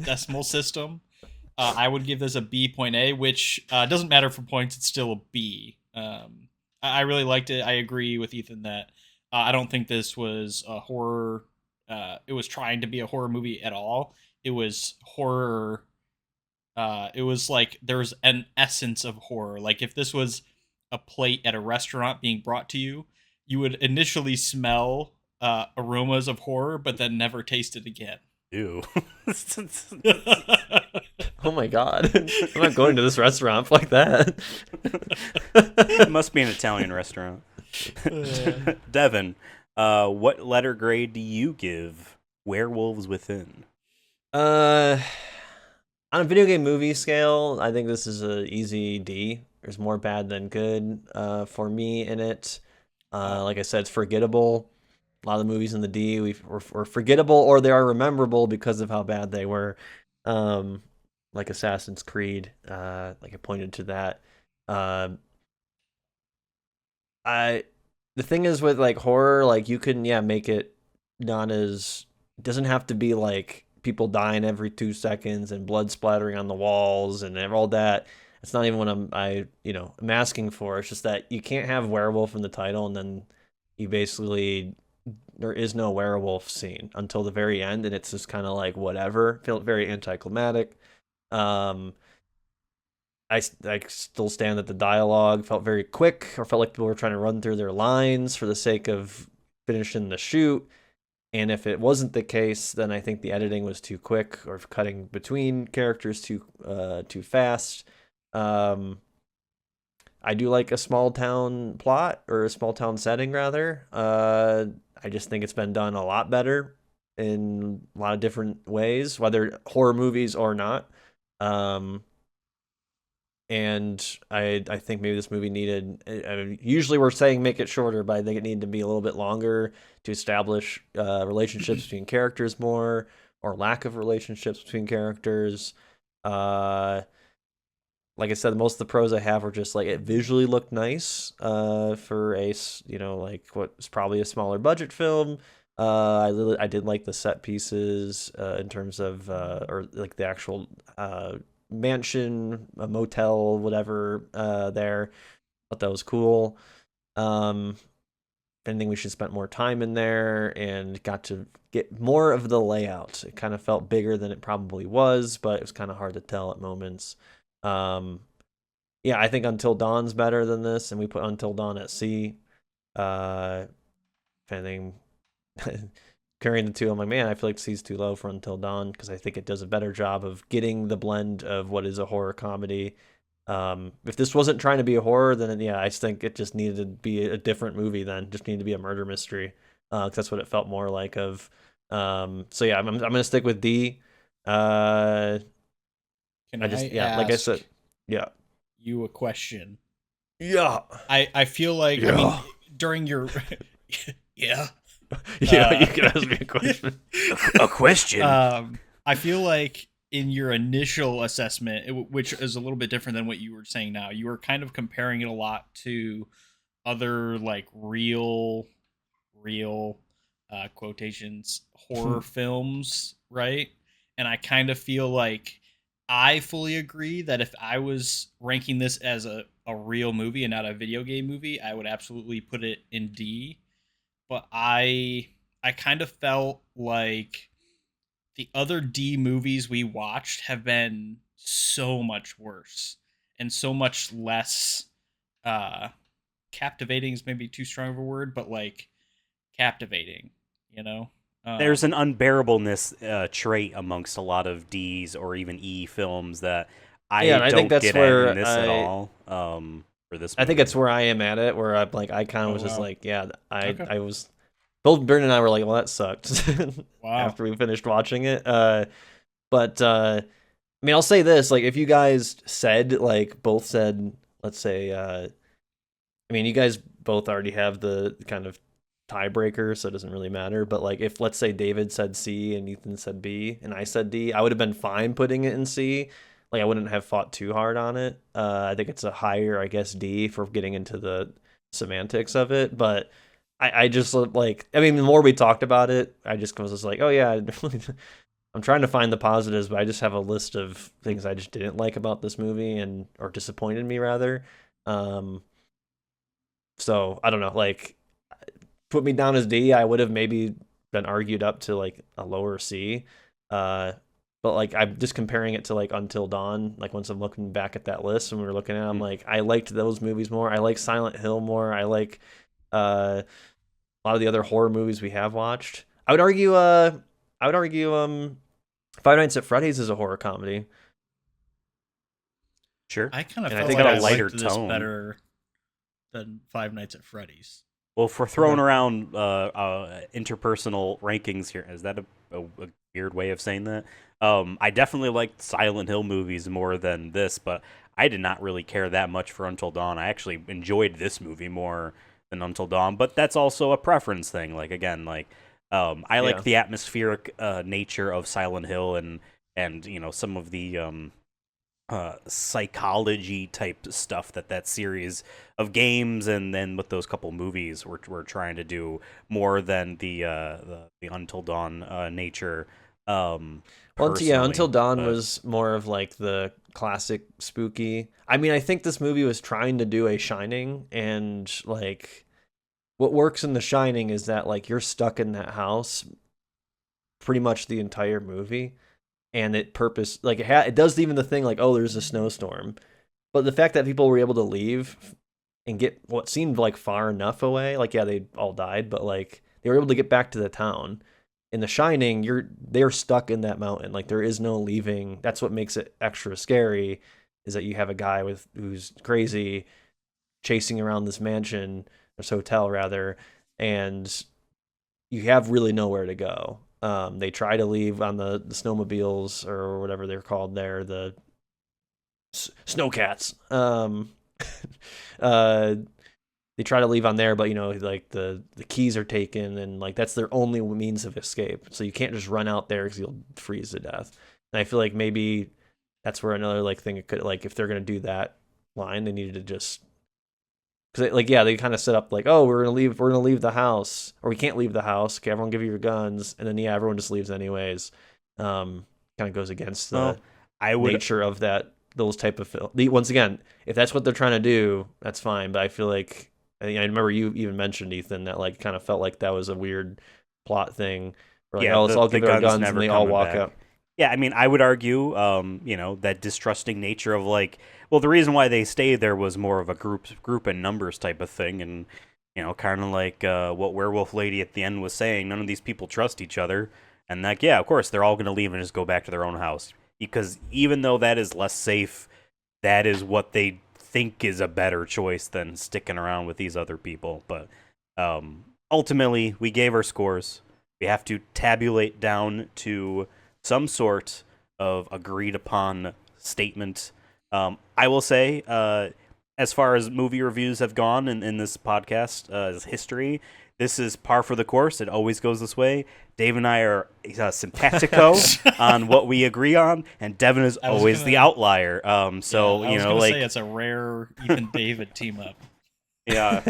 decimal system. I would give this a B.A, which doesn't matter for points. It's still a B. I really liked it. I agree with Ethan that I don't think this was a horror. It was trying to be a horror movie at all. It was horror. It was like there's an essence of horror. Like if this was a plate at a restaurant being brought to you, you would initially smell aromas of horror, but then never taste it again. Ew. Oh my god. I'm not going to this restaurant like that. It must be an Italian restaurant. Devin, what letter grade do you give Werewolves Within? On a video game movie scale, I think this is an easy D. There's more bad than good for me in it. Like I said, it's forgettable. A lot of the movies in the D were forgettable, or they are rememberable because of how bad they were. Like Assassin's Creed, like I pointed to that. Uh, I the thing is with like horror, like you can make it not as it doesn't have to be like people dying every 2 seconds and blood splattering on the walls and all that. It's not even what I'm asking for. It's just that you can't have werewolf in the title and then you basically there is no werewolf scene until the very end, and it's just kind of like whatever. Felt very anticlimactic. Um, I still stand that the dialogue felt very quick, or felt like people were trying to run through their lines for the sake of finishing the shoot. And if it wasn't the case, then I think the editing was too quick, or cutting between characters too fast. Um, I do like a small town plot, or a small town setting rather. I just think it's been done a lot better in a lot of different ways, whether horror movies or not. Um, and I think maybe this movie needed. I mean, usually we're saying make it shorter, but I think it needed to be a little bit longer to establish relationships between characters more, or lack of relationships between characters. Uh, like I said, most of the pros I have were just like it visually looked nice for like what's probably a smaller budget film. I did like the set pieces in terms of or like the actual mansion, a motel, whatever there. Thought that was cool. If anything, we should spend more time in there and got to get more of the layout. It kind of felt bigger than it probably was, but it was kind of hard to tell at moments. Um, yeah, I think Until Dawn's better than this, and we put Until Dawn at C. If anything, carrying the two, I'm like, man, I feel like C's too low for Until Dawn because I think it does a better job of getting the blend of what is a horror comedy. If this wasn't trying to be a horror, then yeah, I think it just needed to be a different movie. Then just needed to be a murder mystery, because that's what it felt more like. So yeah, I'm gonna stick with D. Can like I said, yeah. You a question? Yeah. I feel like I mean during your yeah. Yeah, you can ask me a question. A question. I feel like in your initial assessment, which is a little bit different than what you were saying now, you were kind of comparing it a lot to other like real quotations horror films, right? And I kind of feel like I fully agree that if I was ranking this as a real movie and not a video game movie, I would absolutely put it in D. But I kind of felt like the other D movies we watched have been so much worse and so much less captivating is maybe too strong of a word, but like captivating, you know? There's an unbearableness trait amongst a lot of D's or even E films that I think that's get where in this at all. For this movie. I think that's where I am at it, where I'm like, I kind of was just like, yeah, I was. Both Bern and I were like, well, that sucked. After we finished watching it. But I mean, I'll say this: like, if you guys both said, let's say, I mean, you guys both already have the kind of tiebreaker, so it doesn't really matter. But like, if let's say David said C and Ethan said B and I said D, I would have been fine putting it in C. Like, I wouldn't have fought too hard on it. I think it's a higher, I guess, D for getting into the semantics of it. But I just like, I mean, the more we talked about it, I just was just like, oh yeah, I'm trying to find the positives, but I just have a list of things I just didn't like about this movie or disappointed me rather. So I don't know, like, put me down as D, I would have maybe been argued up to like a lower C. But like, I'm just comparing it to like Until Dawn. Like, once I'm looking back at that list and we were looking at it, I'm like, I liked those movies more. I like Silent Hill more. I like a lot of the other horror movies we have watched. I would argue Five Nights at Freddy's is a horror comedy. Sure. I kind of felt like I liked this better than Five Nights at Freddy's. Well, if we're throwing around interpersonal rankings here, is that a weird way of saying that? I definitely liked Silent Hill movies more than this, but I did not really care that much for Until Dawn. I actually enjoyed this movie more Until Dawn, but that's also a preference thing. Like again, like I like the atmospheric nature of Silent Hill and some of the psychology type stuff that series of games and then with those couple movies we're trying to do more than the Until Dawn nature. Until Dawn was more of like the classic spooky. I mean, I think this movie was trying to do a Shining, and like what works in The Shining is that like you're stuck in that house pretty much the entire movie, and it does even the thing like, oh, there's a snowstorm, but the fact that people were able to leave and get what seemed like far enough away, like they all died, but like they were able to get back to the town. In The Shining, they're stuck in that mountain. Like there is no leaving. That's what makes it extra scary, is that you have a guy who's crazy chasing around this mansion, this hotel rather, and you have really nowhere to go. They try to leave on the snowmobiles or whatever they're called there, the snowcats. They try to leave on there, but like the keys are taken, and like that's their only means of escape. So you can't just run out there because you'll freeze to death. And I feel like maybe that's where another like thing it could, like if they're gonna do that line, they needed to just, because they kind of set up like, oh, we're gonna leave the house, or we can't leave the house. Okay, everyone give you your guns, and then everyone just leaves anyways. Kind of goes against the nature of those type of film. Once again, if that's what they're trying to do, that's fine. But I feel like, I remember you even mentioned, Ethan, that like kind of felt like that was a weird plot thing. Where like, let's all give our guns and they all walk up. Yeah, I mean, I would argue, that distrusting nature of like, well, the reason why they stayed there was more of a group and numbers type of thing, and kind of like what Werewolf Lady at the end was saying. None of these people trust each other, and like, yeah, of course, they're all going to leave and just go back to their own house, because even though that is less safe, that is what they think is a better choice than sticking around with these other people. But ultimately, we gave our scores. We have to tabulate down to some sort of agreed upon statement. I will say, as far as movie reviews have gone in this podcast history, this is par for the course. It always goes this way. Dave and I are simpatico on what we agree on, and Devin is always the outlier. I was gonna say it's a rare Ethan David team up. Yeah,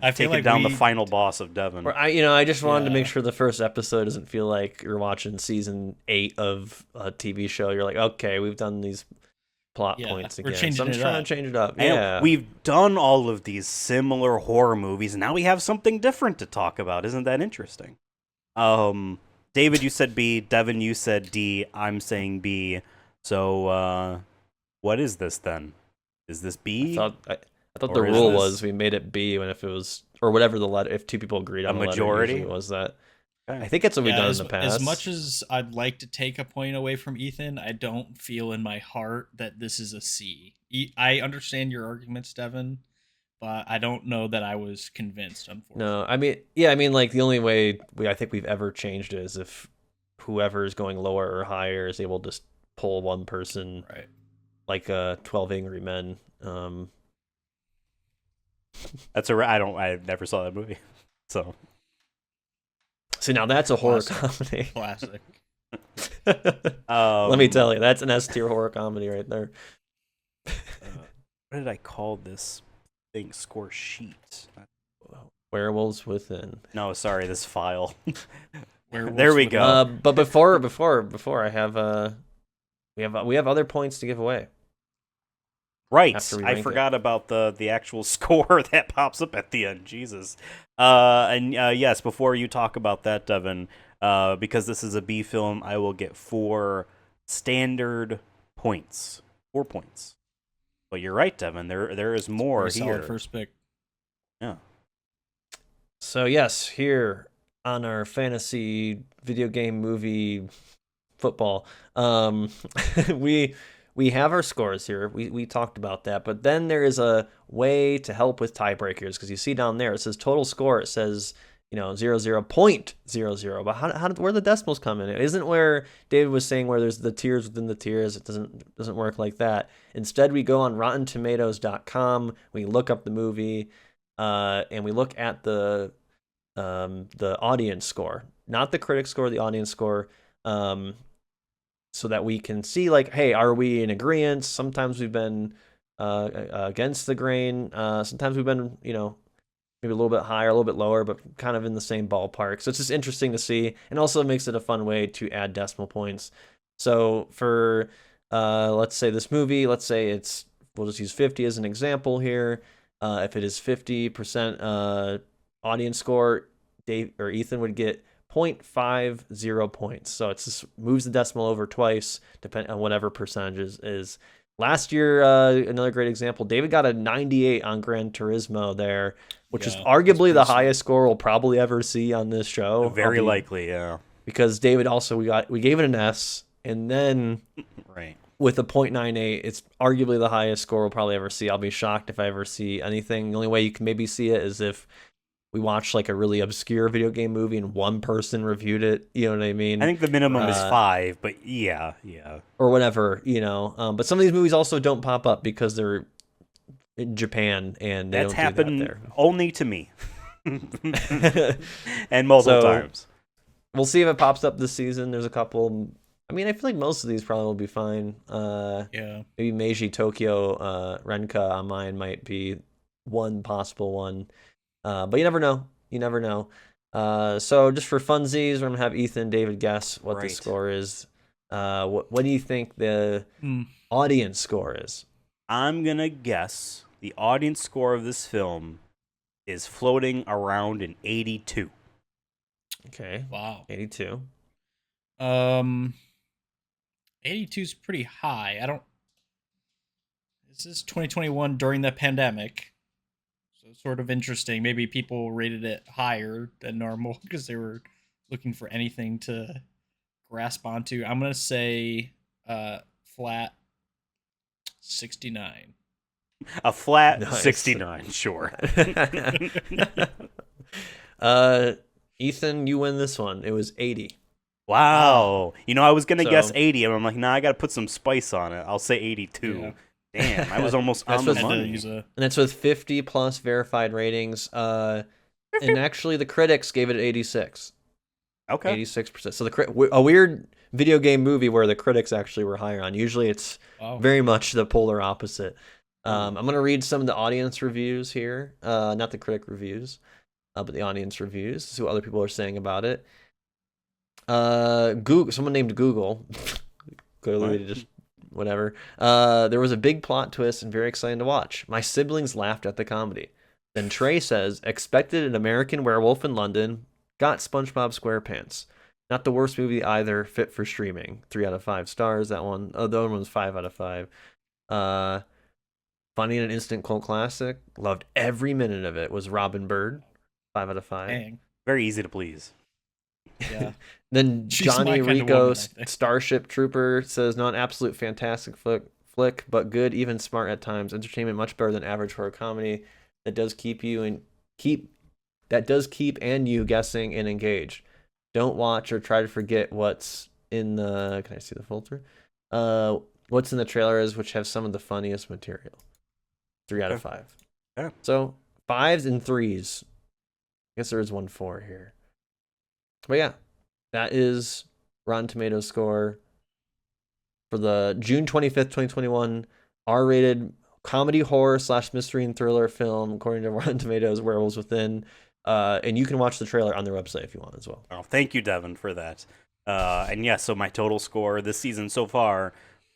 I feel like down the final boss of Devin. I just wanted to make sure the first episode doesn't feel like you're watching season 8 of a TV show. You're like, okay, we've done these plot points again. So I'm just trying to change it up. And we've done all of these similar horror movies, and now we have something different to talk about. Isn't that interesting? David, you said B. Devin, you said D. I'm saying B. So, what is this then? Is this B? I thought the rule was we made it B when if it was, or whatever the letter, if two people agreed on a majority was that. I think that's what we've done in the past. As much as I'd like to take a point away from Ethan, I don't feel in my heart that this is a C. I understand your arguments, Devin, but I don't know that I was convinced, unfortunately. No, I mean, like the only way I think we've ever changed it is if whoever is going lower or higher is able to pull one person, right? Like 12 Angry Men. I never saw that movie, so. See, now that's a horror comedy. Classic. Let me tell you, that's an S-tier horror comedy right there. What did I call this thing? Score sheet. Werewolves Within. No, sorry, this file. There we go. But before I have we have other points to give away. Right, I forgot about the actual score that pops up at the end. Jesus. Yes, before you talk about that, Devin, because this is a B film, I will get 4 standard points. 4 points. But you're right, Devin. There is more here. Solid first pick. Yeah. So yes, here on our fantasy video game movie football, we have our scores here. We talked about that, but then there is a way to help with tiebreakers, because you see down there it says total score. It says 00.00. But how where the decimals come in? It isn't where David was saying where there's the tiers within the tiers. It doesn't work like that. Instead, we go on RottenTomatoes.com. We look up the movie. and we look at the audience score, not the critic score, the audience score, so that we can see, like, hey, are we in agreement? Sometimes we've been against the grain. Sometimes we've been, maybe a little bit higher, a little bit lower, but kind of in the same ballpark. So it's just interesting to see, and also makes it a fun way to add decimal points. So for, let's say this movie, we'll just use 50 as an example here. If it is 50% audience score, Dave or Ethan would get 0.50 points. So it just moves the decimal over twice, depending on whatever percentage is. Last year, another great example, David got a 98 on Gran Turismo there, which is arguably the highest score we'll probably ever see on this show. Very likely, yeah. Because David also, we gave it an S, and then with a 0.98, it's arguably the highest score we'll probably ever see. I'll be shocked if I ever see anything. The only way you can maybe see it is if we watched like a really obscure video game movie and one person reviewed it. You know what I mean? I think the minimum is 5, but yeah. Or whatever, But some of these movies also don't pop up because they're in Japan and they That's don't do happened that there. only to me. And multiple times. We'll see if it pops up this season. There's a couple. I mean, I feel like most of these probably will be fine. Maybe Meiji Tokyo Renka on mine might be one possible one. But you never know. So just for funsies, we're going to have Ethan and David guess what the score is. What do you think the audience score is? I'm going to guess the audience score of this film is floating around an 82. Okay. Wow. 82. 82 is pretty high. This is 2021 during the pandemic. So sort of interesting. Maybe people rated it higher than normal because they were looking for anything to grasp onto. I'm going to say flat 69. A flat 69, sure. Ethan, you win this one. It was 80. Wow. I was going to guess 80, and I'm like, nah, I got to put some spice on it. I'll say 82. Yeah. Damn, I was almost on the money. And that's with 50 plus verified ratings. And actually, the critics gave it 86. Okay. 86%. So a weird video game movie where the critics actually were higher on. Usually it's very much the polar opposite. I'm going to read some of the audience reviews here. Not the critic reviews, but the audience reviews. See what other people are saying about it. Google, someone named Google. Clearly just whatever. There was a big plot twist and very exciting to watch. My siblings laughed at the comedy. Then Trey says, expected an American Werewolf in London. Got SpongeBob SquarePants. Not the worst movie either. Fit for streaming. 3 out of 5 stars. That one. The other one was 5 out of 5. Funny and an instant cult classic. Loved every minute of it. Was Robin Bird. 5 out of 5. Dang. Very easy to please. Yeah. Then Johnny Rico Starship Trooper says, not an absolute fantastic flick, but good, even smart at times. Entertainment much better than average horror comedy that does keep you guessing and engaged. Don't watch or try to forget what's in the. Can I see the filter? What's in the trailers, which have some of the funniest material. 3 out of 5. Yeah. So 5s and 3s. I guess there is 1 4 here. But yeah, that is Rotten Tomatoes score for the June 25th, 2021 R-rated comedy horror / mystery and thriller film, according to Rotten Tomatoes, Werewolves Within. And you can watch the trailer on their website if you want as well. Oh, thank you, Devin, for that. And yeah, so my total score this season so far,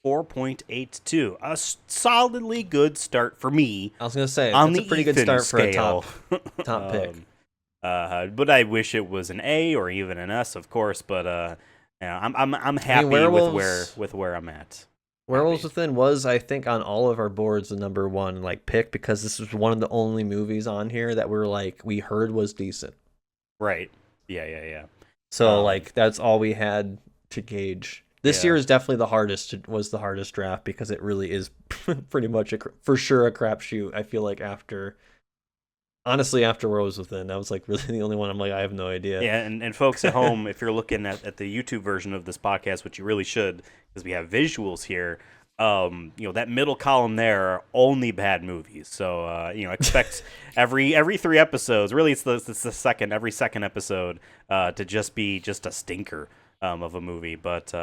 4.82. A solidly good start for me. I was going to say, that's a pretty good start scale. For a top pick. But I wish it was an A or even an S, of course. But I'm happy with where I'm at. Werewolves Within was, I think, on all of our boards the number 1 pick because this was one of the only movies on here that we heard was decent. Right. Yeah. So that's all we had to gauge. This year is definitely the hardest draft because it really is pretty much for sure a crapshoot. I feel like after Werewolves Within, that was really the only one I'm I have no idea. Yeah, and folks at home, if you're looking at the YouTube version of this podcast, which you really should, because we have visuals here, That middle column there are only bad movies. So expect every 3 episodes. Really, it's the second every second episode to just be just a stinker of a movie. But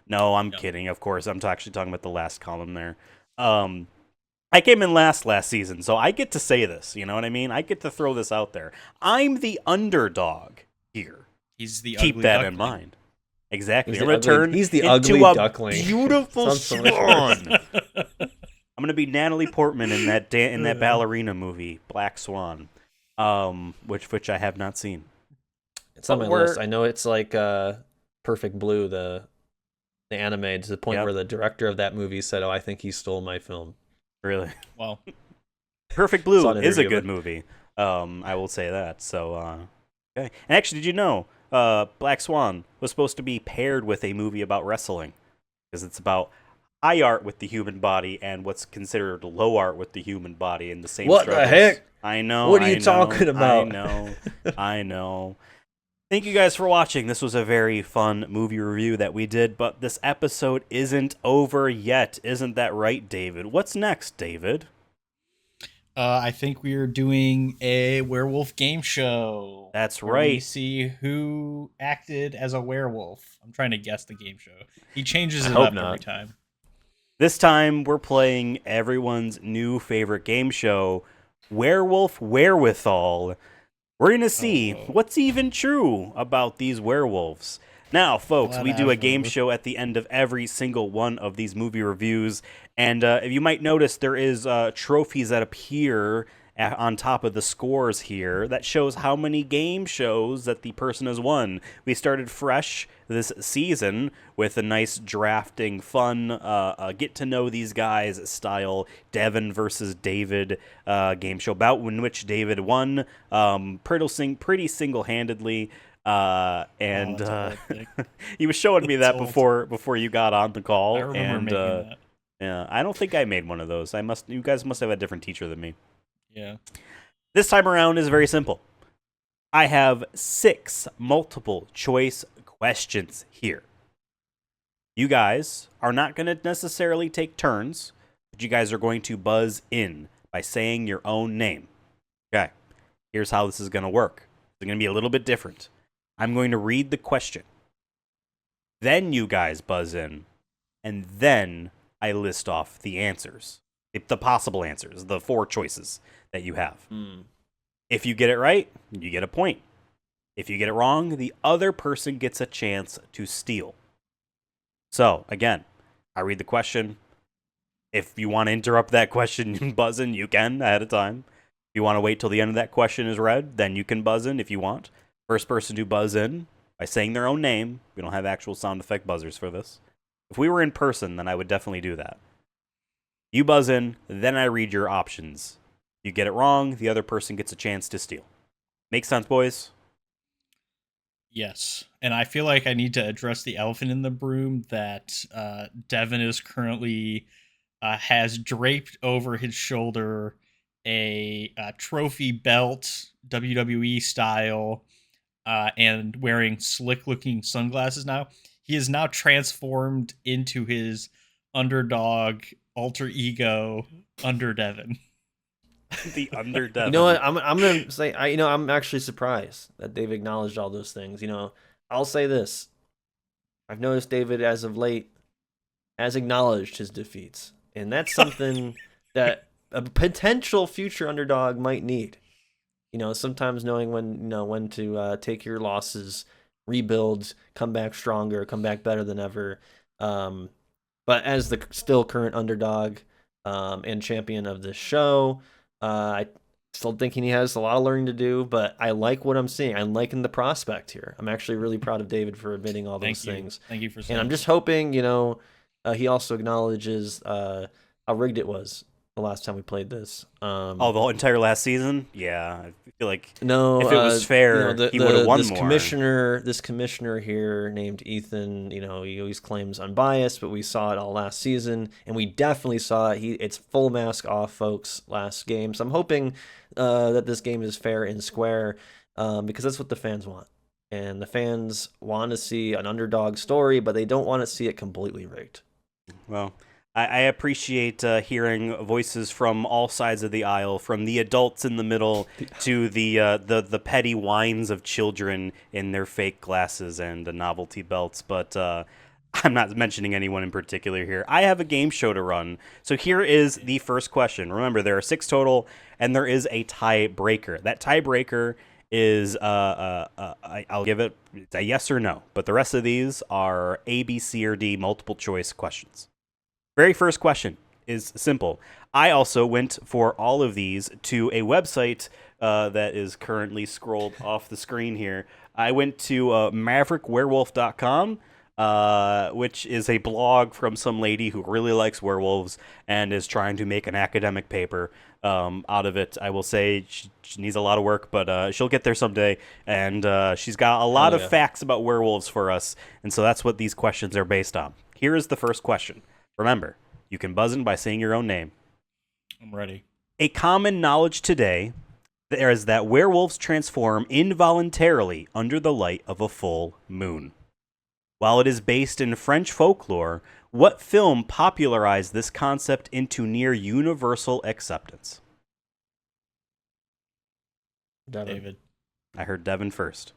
no, I'm kidding. Of course, I'm actually talking about the last column there. I came in last season, so I get to say this. You know what I mean? I get to throw this out there. I'm the underdog here. He's the Keep ugly that duckling. in mind. Exactly. I'm gonna he's the into ugly a duckling. beautiful swan. I'm gonna be Natalie Portman in that ballerina movie, Black Swan, which I have not seen. It's on my list. I know it's like Perfect Blue, the anime, to the point where the director of that movie said, "Oh, I think he stole my film." Really? Well, Perfect Blue is a good movie. I will say that. So, okay. And actually, did you know Black Swan was supposed to be paired with a movie about wrestling because it's about high art with the human body and what's considered low art with the human body in the same struggles. What the heck? I know. What are you talking about? I know. Thank you guys for watching. This was a very fun movie review that we did, but this episode isn't over yet. Isn't that right, David? What's next, David? I think we are doing a werewolf game show. That's right. We see who acted as a werewolf. I'm trying to guess the game show. He changes it up every time. This time, we're playing everyone's new favorite game show, Werewolf Wherewithal. We're going to see what's even true about these werewolves. Now, folks, we do a game show at the end of every single one of these movie reviews. And if you might notice, there is trophies that appear on top of the scores here that shows how many game shows that the person has won. We started fresh this season with a nice drafting, fun, get to know these guys style Devin versus David game show, bout in which David won pretty single-handedly. He was showing me that before you got on the call. I remember making that. Yeah, I don't think I made one of those. You guys must have a different teacher than me. Yeah. This time around is very simple. I have 6 multiple choice questions here. You guys are not going to necessarily take turns, but you guys are going to buzz in by saying your own name. Okay, here's how this is going to work. It's going to be a little bit different. I'm going to read the question. Then you guys buzz in, and then I list off the answers. The possible answers, the 4 choices that you have. If you get it right, you get a point. If you get it wrong, the other person gets a chance to steal. So, again, I read the question. If you want to interrupt that question and buzz in, you can ahead of time. If you want to wait till the end of that question is read, then you can buzz in if you want. First person to buzz in by saying their own name. We don't have actual sound effect buzzers for this. If we were in person, then I would definitely do that. You buzz in, then I read your options. You get it wrong, the other person gets a chance to steal. Make sense, boys? Yes. And I feel like I need to address the elephant in the room that Devin is currently has draped over his shoulder a trophy belt, WWE style, and wearing slick-looking sunglasses now. He is now transformed into his underdog alter ego, Under Devin. The Under Devin. You know what? I'm gonna say I'm actually surprised that Dave acknowledged all those things. I'll say this: I've noticed David, as of late, has acknowledged his defeats, and that's something that a potential future underdog might need. Sometimes knowing when to take your losses, rebuild, come back stronger, come back better than ever. But as the still current underdog and champion of this show, I still thinking he has a lot of learning to do, but I like what I'm seeing. I'm liking the prospect here. I'm actually really proud of David for admitting all those things. Thank you for saying. And I'm just hoping, he also acknowledges how rigged it was the last time we played this. The whole entire last season? Yeah, I feel like if it was fair, he would have won more. This commissioner here named Ethan, he always claims unbiased, but we saw it all last season, and we definitely saw it. It's full mask off, folks, last game. So I'm hoping that this game is fair and square, because that's what the fans want. And the fans want to see an underdog story, but they don't want to see it completely rigged. Well, I appreciate hearing voices from all sides of the aisle, from the adults in the middle to the petty whines of children in their fake glasses and novelty belts. But I'm not mentioning anyone in particular here. I have a game show to run. So here is the first question. Remember, there are 6 total, and there is a tiebreaker. That tiebreaker is I'll give it a yes or no, but the rest of these are A, B, C, or D multiple choice questions. Very first question is simple. I also went for all of these to a website that is currently scrolled off the screen here. I went to maverickwerewolf.com, which is a blog from some lady who really likes werewolves and is trying to make an academic paper out of it. I will say she needs a lot of work, but she'll get there someday. And she's got a lot of facts about werewolves for us. And so that's what these questions are based on. Here is the first question. Remember, you can buzz in by saying your own name. I'm ready. A common knowledge today there is that werewolves transform involuntarily under the light of a full moon. While it is based in French folklore, what film popularized this concept into near universal acceptance? David. I heard Devin first.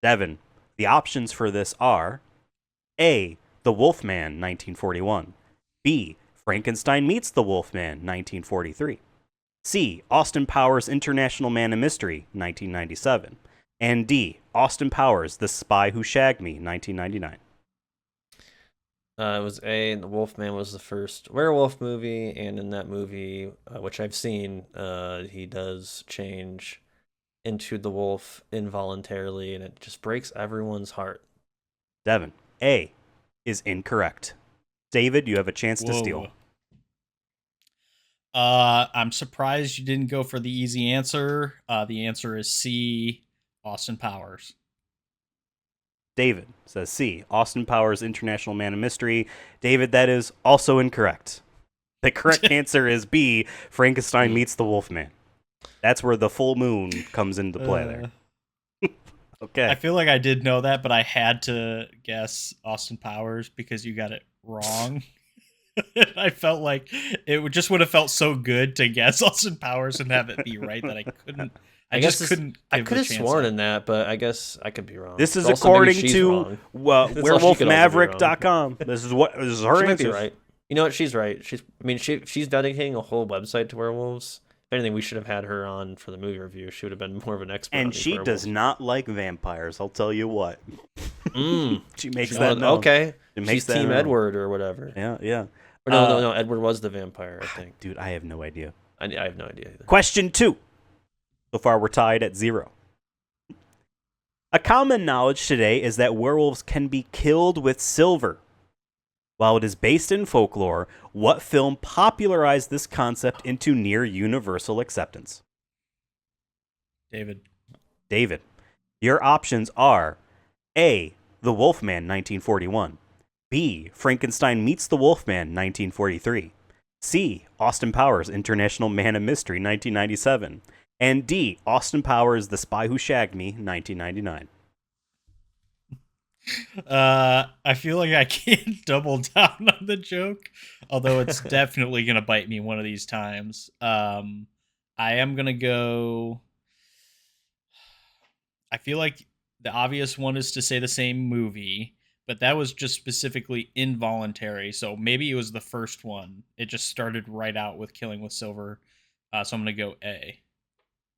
Devin, the options for this are A, The Wolfman, 1941. B, Frankenstein Meets the Wolfman, 1943. C, Austin Powers' International Man of Mystery, 1997. And D, Austin Powers, The Spy Who Shagged Me, 1999. It was A, and The Wolfman was the first werewolf movie, and in that movie, which I've seen, he does change into the wolf involuntarily, and it just breaks everyone's heart. Devin, A is incorrect. David, you have a chance to steal. I'm surprised you didn't go for the easy answer. The answer is C, Austin Powers. David says C, Austin Powers, International Man of Mystery. David, that is also incorrect. The correct answer is B, Frankenstein Meets the Wolfman. That's where the full moon comes into play there. Okay. I feel like I did know that, but I had to guess Austin Powers because you got it wrong. I felt like it would have felt so good to guess Austin Powers and have it be right that I couldn't. I could have sworn in that, but I guess I could be wrong. This is according to werewolfmaverick.com. This is her answer. Right. You know what? She's right. She's dedicating a whole website to werewolves. If anything, we should have had her on for the movie review. She would have been more of an expert. And she does not like vampires. I'll tell you what. She makes that known. Okay. She's Team Edward or whatever. Yeah. Or no. Edward was the vampire, I think. Dude, I have no idea. I have no idea either. Question 2. So far, we're tied at 0. A common knowledge today is that werewolves can be killed with silver. While it is based in folklore, what film popularized this concept into near universal acceptance? David. Your options are A, The Wolfman, 1941. B, Frankenstein Meets the Wolfman, 1943. C, Austin Powers, International Man of Mystery, 1997. And D, Austin Powers, The Spy Who Shagged Me, 1999. I feel like I can't double down on the joke, although it's definitely going to bite me one of these times. I am going to go... I feel like the obvious one is to say the same movie, but that was just specifically involuntary, so maybe it was the first one. It just started right out with killing with silver, so I'm going to go A.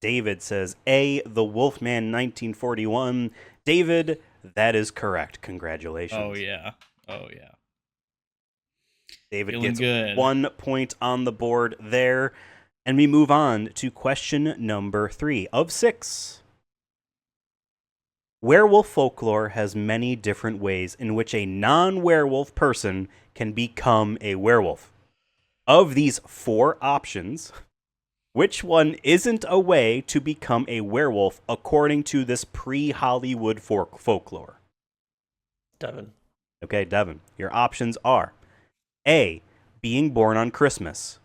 David says A, The Wolfman, 1941. David, that is correct. Congratulations. Oh, yeah. David Feeling gets good. 1 point on the board there. And we move on to question number 3 of 6. Werewolf folklore has many different ways in which a non-werewolf person can become a werewolf. Of these 4 options, which one isn't a way to become a werewolf according to this pre-Hollywood folklore? Devin. Okay, Devin. Your options are A, being born on Christmas.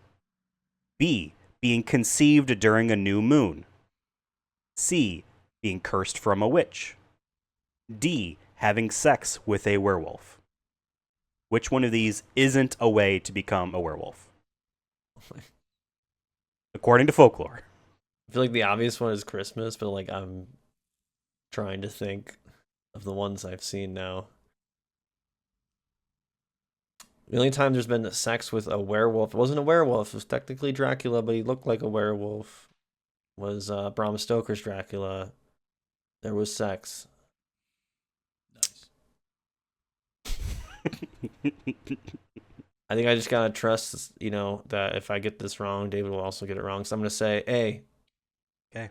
B, being conceived during a new moon. C, being cursed from a witch. D, having sex with a werewolf. Which one of these isn't a way to become a werewolf? According to folklore. I feel like the obvious one is Christmas, but like I'm trying to think of the ones I've seen now. The only time there's been sex with a werewolf, it wasn't a werewolf, it was technically Dracula, but he looked like a werewolf, was Bram Stoker's Dracula. There was sex. I think I just gotta trust, that if I get this wrong, David will also get it wrong. So I'm gonna say A. Okay.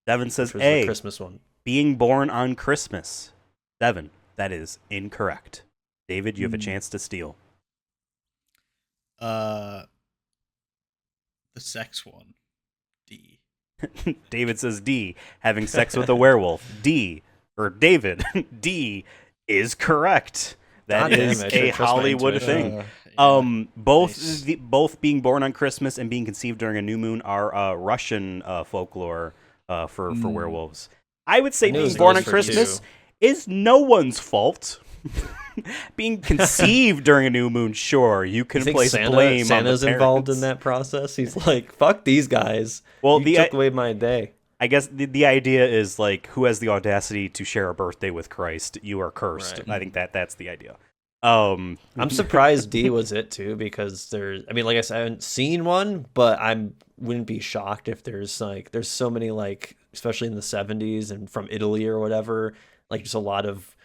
Devin says A. A. The Christmas one. Being born on Christmas. Devin, that is incorrect. David, you have a chance to steal. The sex one. D. David says D. Having sex with a werewolf. David, D is correct. That is a Hollywood thing. Both being born on Christmas and being conceived during a new moon are Russian folklore for werewolves. I would say being born on Christmas is no one's fault. Being conceived during a new moon, sure, you can place blame Santa's on the parents. Involved in that process. He's like, fuck these guys. Well, you took away my day. I guess the idea is like, who has the audacity to share a birthday with Christ? You are cursed. Right. I think that's the idea. I'm surprised D was it too, because like I said, I haven't seen one, but I wouldn't be shocked if there's so many, like, especially in the 70s and from Italy or whatever, like just a lot of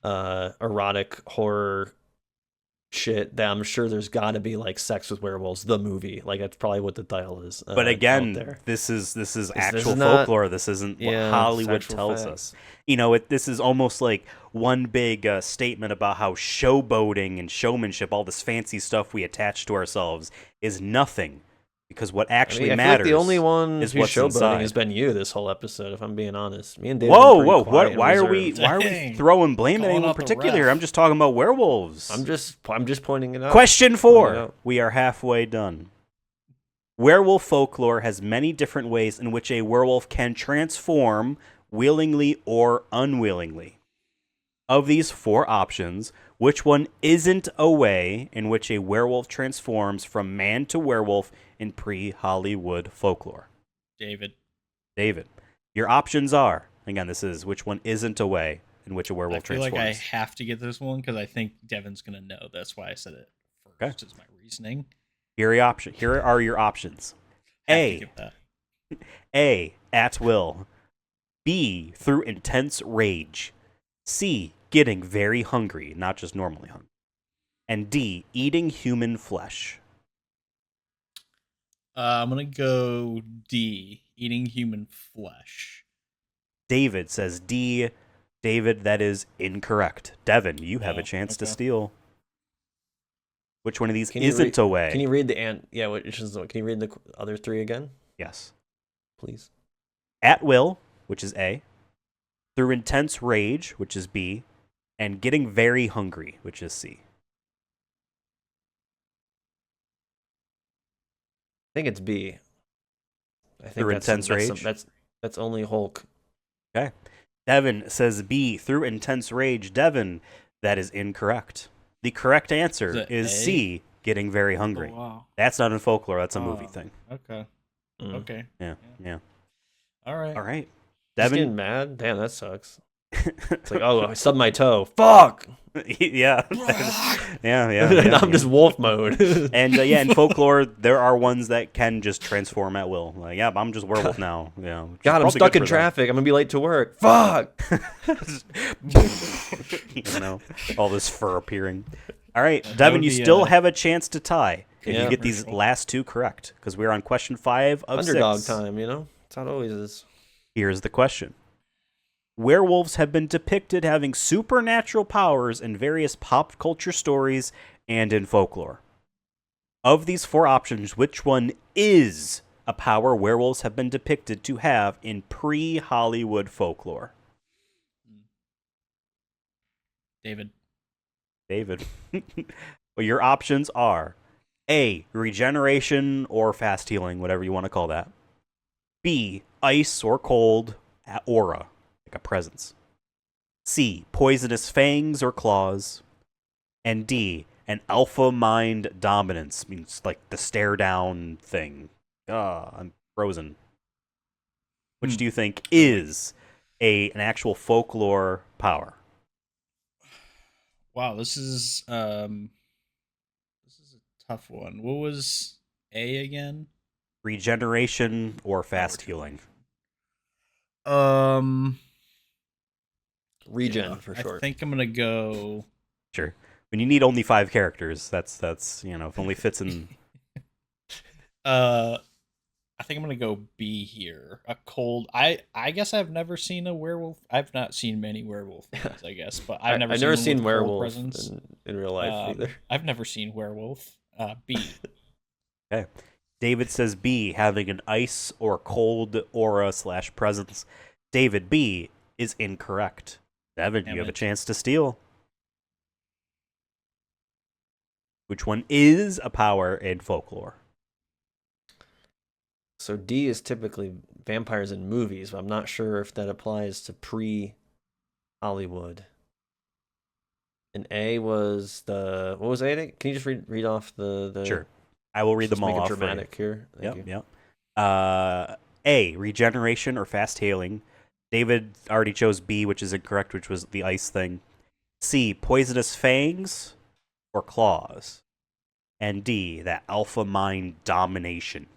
erotic horror shit that I'm sure there's got to be, like Sex with Werewolves the movie, like that's probably what the title is. But again, this is actual folklore. This isn't what Hollywood tells us. This is almost like one big statement about how showboating and showmanship, all this fancy stuff we attach to ourselves, is nothing. Because what actually matters, the only one is who's what's showboating inside. Has been you this whole episode, if I'm being honest. Me and David. Whoa! Why are we throwing blame at anyone in particular here? I'm just talking about werewolves. I'm just pointing it out. Question 4. We are halfway done. Werewolf folklore has many different ways in which a werewolf can transform, willingly or unwillingly. Of these 4 options, which one isn't a way in which a werewolf transforms from man to werewolf in pre-Hollywood folklore? David. Your options are, again, this is which one isn't a way in which a werewolf transforms. I feel like I have to get this one because I think Devin's going to know. That's why I said it first. Is my reasoning. Here are your options. A, at will. B, through intense rage. C, getting very hungry, not just normally hungry. And D, eating human flesh. I'm going to go D, eating human flesh. David says D. David, that is incorrect. Devin, you have a chance to steal. Which one of these isn't a way? Can you read can you read the other 3 again? Yes. Please. At will, which is A. Through intense rage, which is B. And getting very hungry, which is C. I think it's B. I think through intense rage? That's only Hulk. Okay. Devin says B, through intense rage. Devin, that is incorrect. The correct answer is C, getting very hungry. Oh, wow. That's not in folklore. That's a movie thing. Okay. Okay. Yeah. All right. Devin, he's getting mad? Damn, that sucks. It's like, oh, I stubbed my toe. Fuck! Yeah. And I'm just wolf mode. And in folklore, there are ones that can just transform at will. Like, I'm just werewolf now. Yeah. God, I'm stuck in traffic. I'm gonna be late to work. Fuck! All this fur appearing. All right, Devin, you still have a chance to tie if you get these last 2 correct, because we're on question 5 of Underdog 6. time, That's how it always is. Here's the question. Werewolves have been depicted having supernatural powers in various pop culture stories and in folklore. Of these 4 options, which one is a power werewolves have been depicted to have in pre-Hollywood folklore? David. Well, your options are A, regeneration or fast healing, whatever you want to call that. B, ice or cold aura, like a presence. C, poisonous fangs or claws. And D, And alpha mind dominance means like the stare down thing. I'm frozen. Which do you think is an actual folklore power? Wow, this is a tough one. What was A again? Regeneration or fast healing? Regen for short. I think I'm gonna go. Sure. When you need only 5 characters, that's if only fits in. I think I'm gonna go B here. A cold. I guess I've never seen a werewolf. I've not seen many werewolf movies, I guess, but I've never seen werewolf in real life either. I've never seen werewolf. B. Okay. David says B, having an ice or cold aura / presence. David, B is incorrect. Devin, you have a chance to steal. Which one is a power in folklore? So D is typically vampires in movies, but I'm not sure if that applies to pre-Hollywood. And A was what was A? Can you just read off the... Sure. I will read them all off. Dramatic here. Yep. A, regeneration or fast healing. David already chose B, which is incorrect, which was the ice thing. C, poisonous fangs or claws. And D, that alpha mind domination.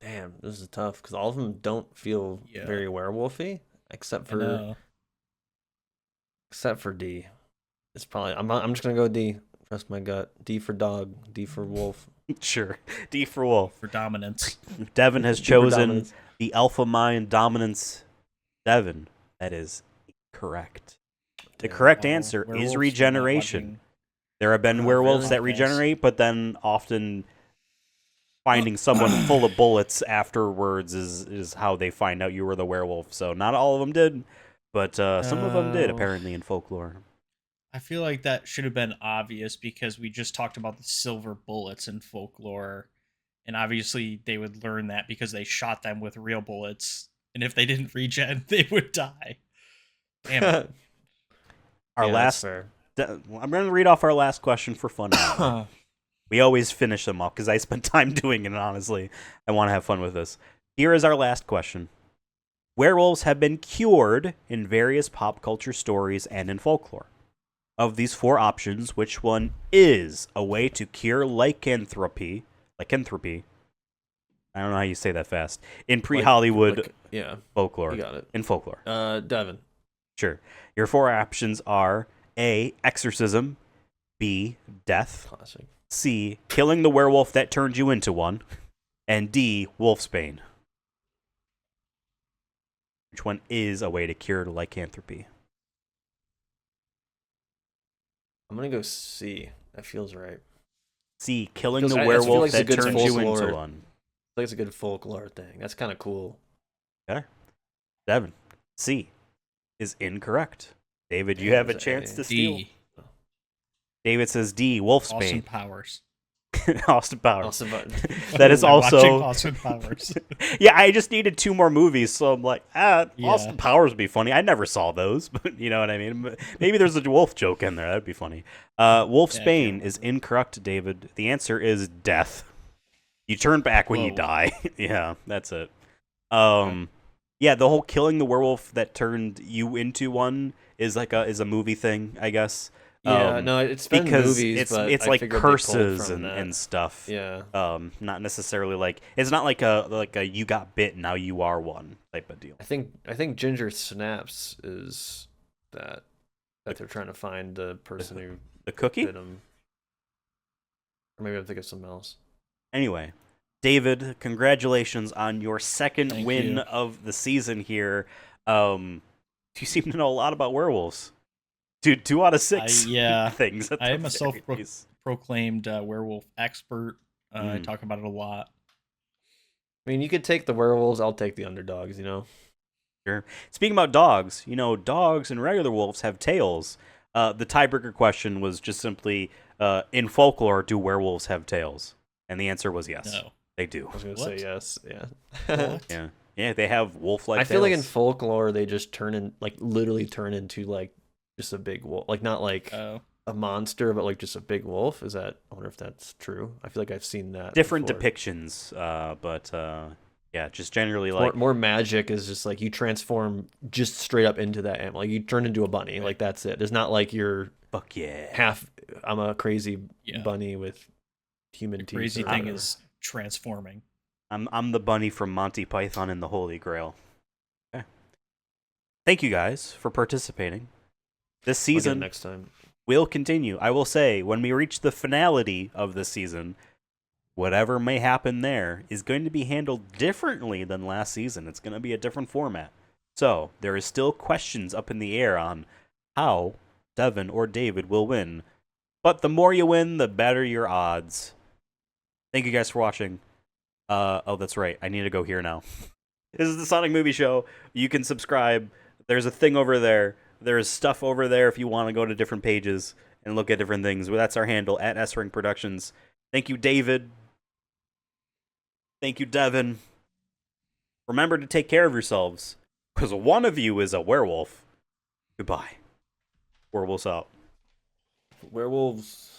Damn, this is tough because all of them don't feel very werewolfy, except for D. It's probably I'm just gonna go D. Trust my gut. D for dog. D for wolf. Sure. D for wolf. For dominance. Devin has chosen the alpha mind dominance. Devin, that is correct. The correct answer is regeneration. There have been werewolves that regenerate, but then often finding someone full of bullets afterwards is how they find out you were the werewolf. So not all of them did, but some of them did, apparently, in folklore. I feel like that should have been obvious because we just talked about the silver bullets in folklore. And obviously they would learn that because they shot them with real bullets. And if they didn't regen, they would die. Damn it. I'm going to read off our last question for fun. We always finish them off because I spent time doing it, and honestly, I want to have fun with this. Here is our last question. Werewolves have been cured in various pop culture stories and in folklore. Of these 4 options, which one is a way to cure lycanthropy? Lycanthropy. I don't know how you say that fast. In pre-Hollywood folklore. You got it. In folklore. Devin. Sure. Your 4 options are A, exorcism, B, death, classic, C, killing the werewolf that turned you into one, and D, wolfsbane. Which one is a way to cure lycanthropy? I'm going to go C. That feels right. C, killing the werewolf that turned you into one. I feel like it's a good folklore thing. That's kind of cool. Okay. Devin, C is incorrect. David, you have a chance to steal. D. David says D, wolfsbane. Austin Powers. Austin Powers. That is also Austin Powers. Yeah, I just needed 2 more movies, so I'm like, Austin Powers would be funny. I never saw those, but you know what I mean. Maybe there's a wolf joke in there. That'd be funny. Wolfsbane is incorrect, David. The answer is death. You turn back when you die. Yeah, that's it. Yeah, the whole killing the werewolf that turned you into one is like a movie thing, I guess. Yeah, no, it's been because movies, it's like curses and stuff. Yeah. Not necessarily like it's not like a you got bit now you are one type of deal. I think Ginger Snaps is that they're trying to find the person who the cookie bit him. Or maybe I'm thinking of something else. Anyway, David, congratulations on your second win of the season here. You seem to know a lot about werewolves. Dude, 2 out of 6 things. I am a self-proclaimed werewolf expert. I talk about it a lot. I mean, you could take the werewolves. I'll take the underdogs, you know? Sure. Speaking about dogs, dogs and regular wolves have tails. The tiebreaker question was just simply, in folklore, do werewolves have tails? And the answer was yes. No. They do. I was going to say yes, yeah. Yeah. Yeah, they have wolf-like. I feel like in folklore they just literally turn into like just a big wolf, like not like a monster, but like just a big wolf. I wonder if that's true. I feel like I've seen that. Different before. depictions, but yeah, just generally like more magic is just like you transform just straight up into that animal. Like you turn into a bunny, like that's it. It's not like you're fuck yeah. I'm a crazy bunny with human teeth. Crazy thing is transforming. I'm the bunny from Monty Python and the Holy Grail. Okay. Thank you guys for participating. This season next time will continue. I will say, when we reach the finality of this season, whatever may happen there is going to be handled differently than last season. It's going to be a different format. So, there is still questions up in the air on how Devin or David will win. But the more you win, the better your odds. Thank you guys for watching. Oh, that's right. I need to go here now. This is the Sonic Movie Show. You can subscribe. There's a thing over there. There's stuff over there if you want to go to different pages and look at different things. Well, that's our handle, at srankproductions. Thank you, David. Thank you, Devin. Remember to take care of yourselves, because one of you is a werewolf. Goodbye. Werewolves out. Werewolves.